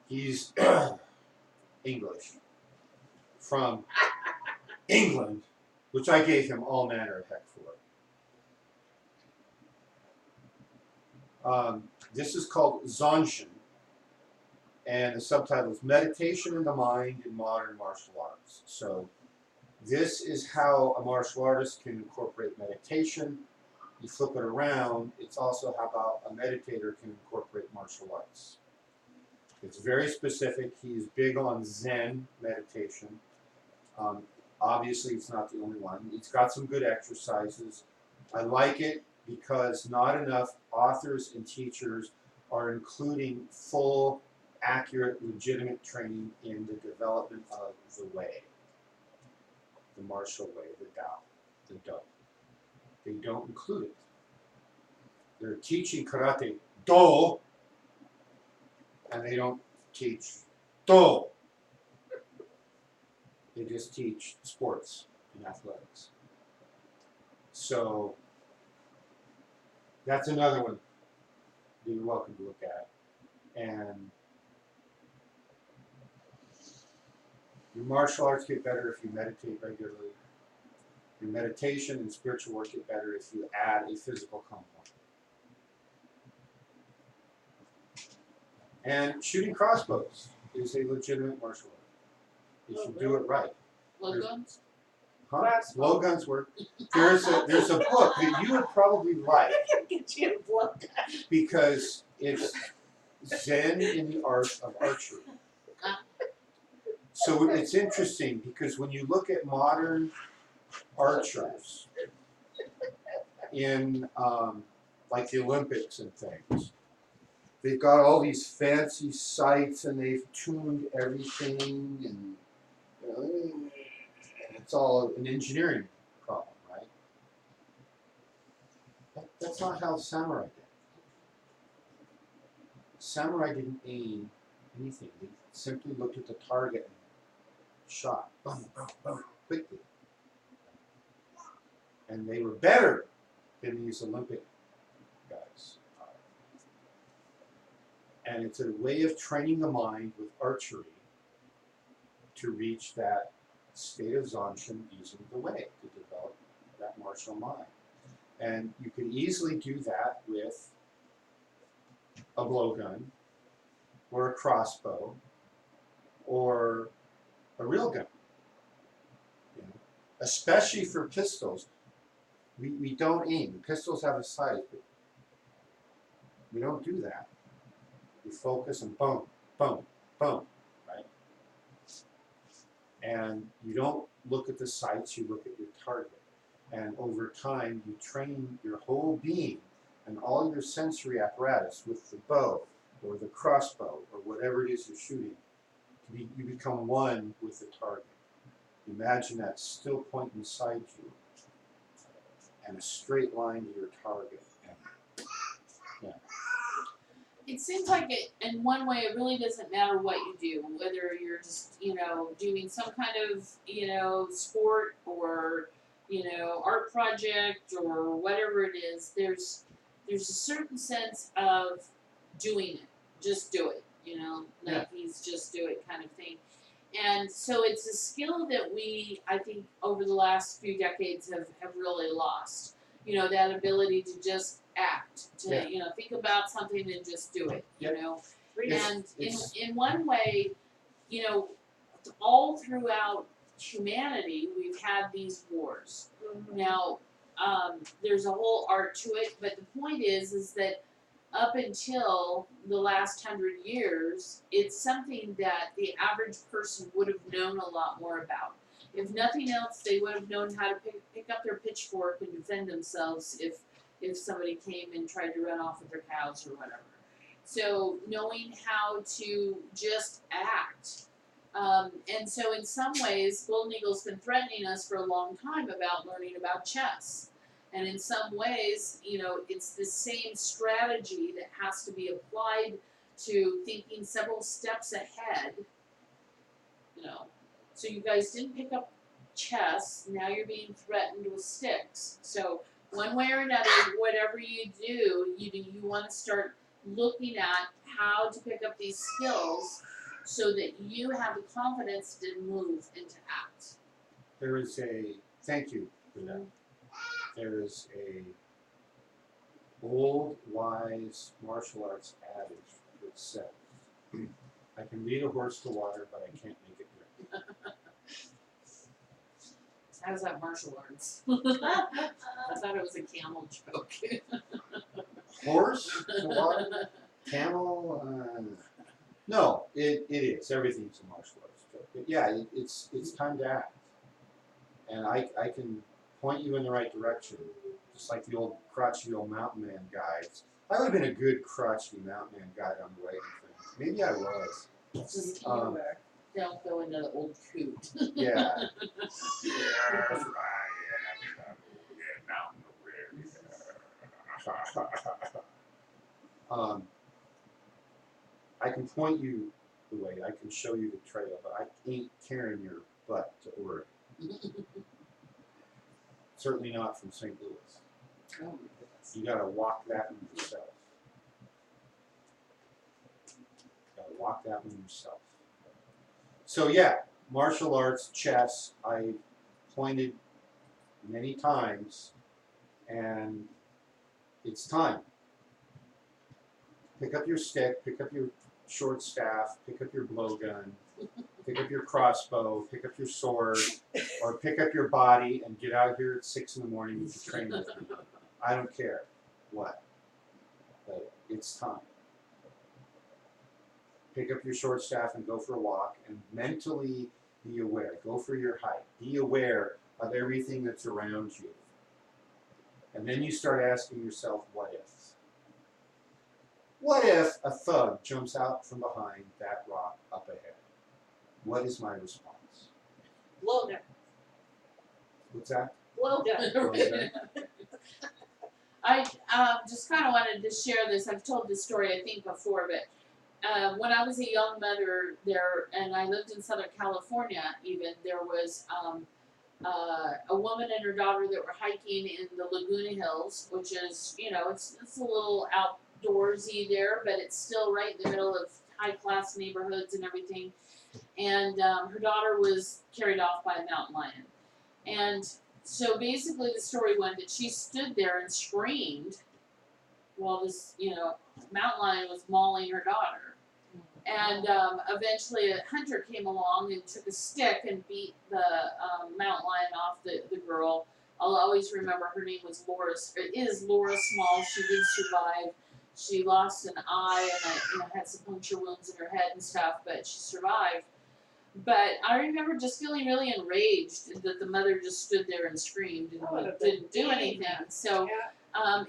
He's English from England, which I gave him all manner of heck for. This is called Zanshin, and the subtitle is Meditation in the Mind in Modern Martial Arts. So this is how a martial artist can incorporate meditation. You flip it around, it's also how about a meditator can incorporate martial arts. It's very specific. He's big on Zen meditation. Obviously, it's not the only one. It's got some good exercises. I like it because not enough authors and teachers are including full, accurate, legitimate training in the development of the way. The martial way, the Tao, the Do. They don't include it. They're teaching karate Do, and they don't teach Do. They just teach sports and athletics. So that's another one that you're welcome to look at. And your martial arts get better if you meditate regularly. Your meditation and spiritual work get better if you add a physical component. And shooting crossbows is a legitimate martial art. If you do it right. Low guns? Huh? Crossbow. Low guns work. There's a book that you would probably like Get you a blood. because it's Zen in the art of archery. So it's interesting because when you look at modern archers in like the Olympics and things, they've got all these fancy sights and they've tuned everything, and you know, it's all an engineering problem, right? That's not how samurai did. Samurai didn't aim anything. They simply looked at the target and shot. Boom, boom, boom, quickly. And they were better than these Olympic guys. And it's a way of training the mind with archery to reach that state of Zanshin using the way to develop that martial mind. And you can easily do that with a blowgun or a crossbow or a real gun. You know? Especially for pistols. We don't aim. The pistols have a sight, but we don't do that. We focus and boom, boom, boom, right? And you don't look at the sights, you look at your target. And over time, you train your whole being and all your sensory apparatus with the bow or the crossbow or whatever it is you're shooting. You become one with the target. Imagine that still point inside you and a straight line to your target. And, yeah. it seems like it, in one way, it really doesn't matter what you do, whether you're just, doing some kind of, sport or, art project or whatever it is. There's a certain sense of doing it. Just do it, like he's just do it kind of thing. And so it's a skill that we, I think, over the last few decades have really lost. That ability to just act, to, think about something and just do it, And in one way, you know, all throughout humanity, we've had these wars. Now, there's a whole art to it, but the point is that up until the last 100 years, it's something that the average person would have known a lot more about. If nothing else, they would have known how to pick up their pitchfork and defend themselves if somebody came and tried to run off with their cows or whatever. So knowing how to just act. And so in some ways, Golden Eagle's been threatening us for a long time about learning about chess. And in some ways, it's the same strategy that has to be applied to thinking several steps ahead. So you guys didn't pick up chess, now you're being threatened with sticks. So one way or another, whatever you do, you want to start looking at how to pick up these skills so that you have the confidence to move and to act. There is thank you for that. There is a old, wise martial arts adage that says, I can lead a horse to water, but I can't make it drink. How's that martial arts? I thought it was a camel joke. Horse to water? Camel? No, it is. Everything's a martial arts joke. But yeah, it's time to act. And I can point you in the right direction, just like the old crotchety old mountain man guides. I would have been a good crotchety mountain man guide on the way to things. Maybe I was. Just don't go into the old coot. Yeah. I can point you the way, I can show you the trail, but I ain't carrying your butt to Oregon. Certainly not from St. Louis. Oh my goodness. You gotta walk that one yourself. Gotta walk that one yourself. So yeah, martial arts, chess, I pointed many times, and it's time. Pick up your stick, pick up your short staff, pick up your blowgun, pick up your crossbow, pick up your sword, or pick up your body and get out here at 6 in the morning to train with me. I don't care what, but it's time. Pick up your short staff and go for a walk, and mentally be aware. Go for your hike. Be aware of everything that's around you. And then you start asking yourself, what if? What if a thug jumps out from behind that rock up ahead? What is my response? Blowgun. What's that? Blowgun. I just kind of wanted to share this. I've told this story, I think, before, but when I was a young mother there, and I lived in Southern California even, there was a woman and her daughter that were hiking in the Laguna Hills, which is, it's a little outdoorsy there, but it's still right in the middle of high-class neighborhoods and everything. And her daughter was carried off by a mountain lion. And so basically the story went that she stood there and screamed while this, mountain lion was mauling her daughter. And eventually a hunter came along and took a stick and beat the mountain lion off the girl. I'll always remember her name was Laura. It is Laura Small. She did survive. She lost an eye and had some puncture wounds in her head and stuff, but she survived. But I remember just feeling really enraged that the mother just stood there and screamed and didn't do anything. So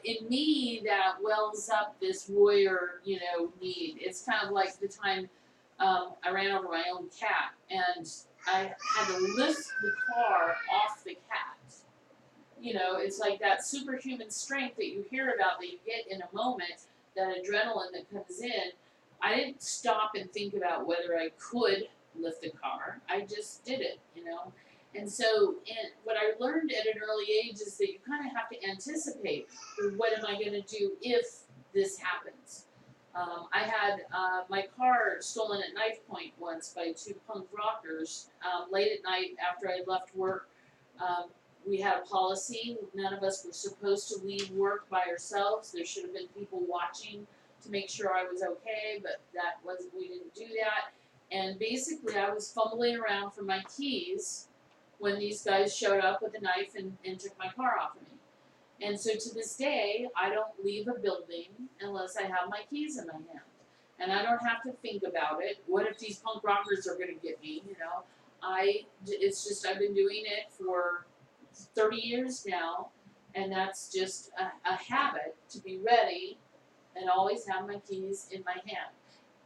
in me, that wells up this warrior, need. It's kind of like the time I ran over my own cat, and I had to lift the car off the cat. It's like that superhuman strength that you hear about that you get in a moment that adrenaline that comes in, I didn't stop and think about whether I could lift a car. I just did it, you know. And so, what I learned at an early age is that you kind of have to anticipate, what am I going to do if this happens? I had my car stolen at knife point once by two punk rockers late at night after I left work. We had a policy, none of us were supposed to leave work by ourselves. There should have been people watching to make sure I was okay, but we didn't do that. And basically I was fumbling around for my keys when these guys showed up with a knife and took my car off of me. And so to this day, I don't leave a building unless I have my keys in my hand. And I don't have to think about it. What if these punk rockers are gonna get me, you know? It's just, I've been doing it for 30 years now, and that's just a habit to be ready and always have my keys in my hand.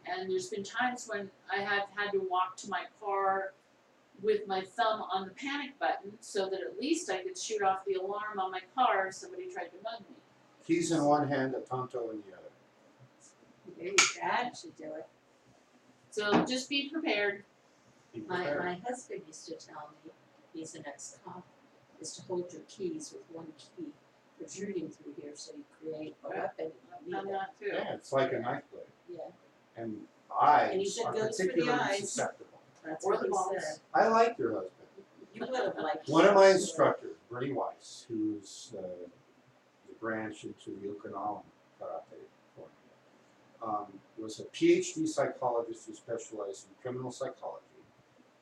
And there's been times when I have had to walk to my car with my thumb on the panic button so that at least I could shoot off the alarm on my car if somebody tried to mug me. Keys in one hand, a Tonto in the other. Maybe Dad should do it. So just be prepared. Be My prepared. husband used to tell me, he's an ex-cop, is to hold your keys with one key protruding through here so you create a weapon if you I'm need it. not too. Yeah, it's like a knife blade. Yeah, And And he eyes said are goes for the particularly eyes. susceptible. that's Or what the he balls. said. I like your husband. You would have liked it. One of my instructors, Bernie Weiss, who's the branch into the Okinawan karate form, was a PhD psychologist who specialized in criminal psychology.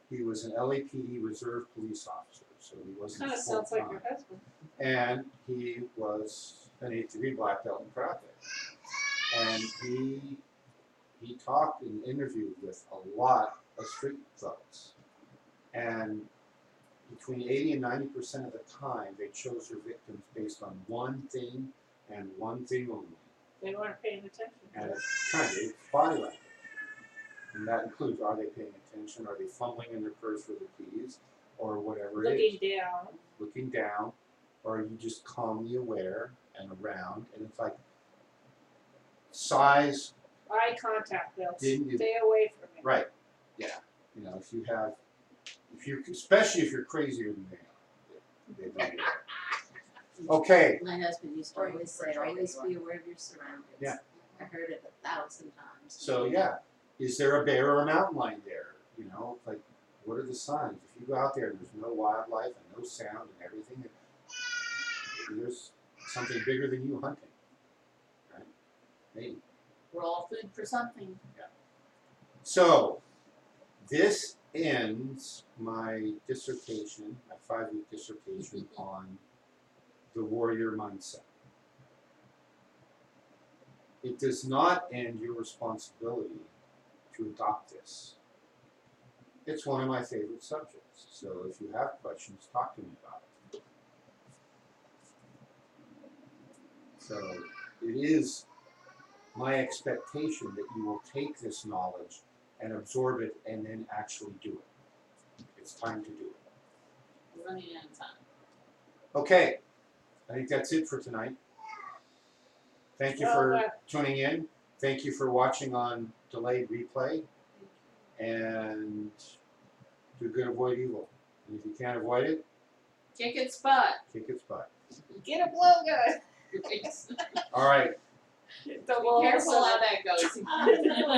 He was an LAPD reserve police officer, so he wasn't Kind of full sounds like time. your husband. And he was an 8th degree black belt in karate. And he talked and interviewed with a lot of street thugs. And between 80 and 90% of the time, they chose their victims based on one thing and one thing only. They weren't paying attention. And it's kind of body language. And that includes, are they paying attention? Are they fumbling in their purse for the keys? Or whatever it is. Looking down. Looking down. Or are you just calmly aware and around? And it's like size. Eye contact, they'll Didn't you- stay away from me. Right. Yeah. You know, especially if you're crazier than they are. They don't do it. Okay. My husband used to Or always for say, training always one. be aware of your surroundings. Yeah. I heard it 1,000 times. So yeah, is there a bear or a mountain lion there? You know, like what are the signs? If you go out there and there's no wildlife and no sound and everything, maybe there's something bigger than you hunting, right? Maybe. We're all food for something. So this ends my dissertation, my 5-week dissertation on the warrior mindset. It does not end your responsibility to adopt this. It's one of my favorite subjects, so if you have questions, talk to me about it. So it is my expectation that you will take this knowledge and absorb it and then actually do it. It's time to do it. We're running out of time. Okay, I think that's it for tonight. Thank you for Well, tuning in. Thank you for watching on delayed replay. And do good, avoid evil. And if you can't avoid it, Kick its butt. kick its butt. Get a blow gun. Be All right. The careful how that goes.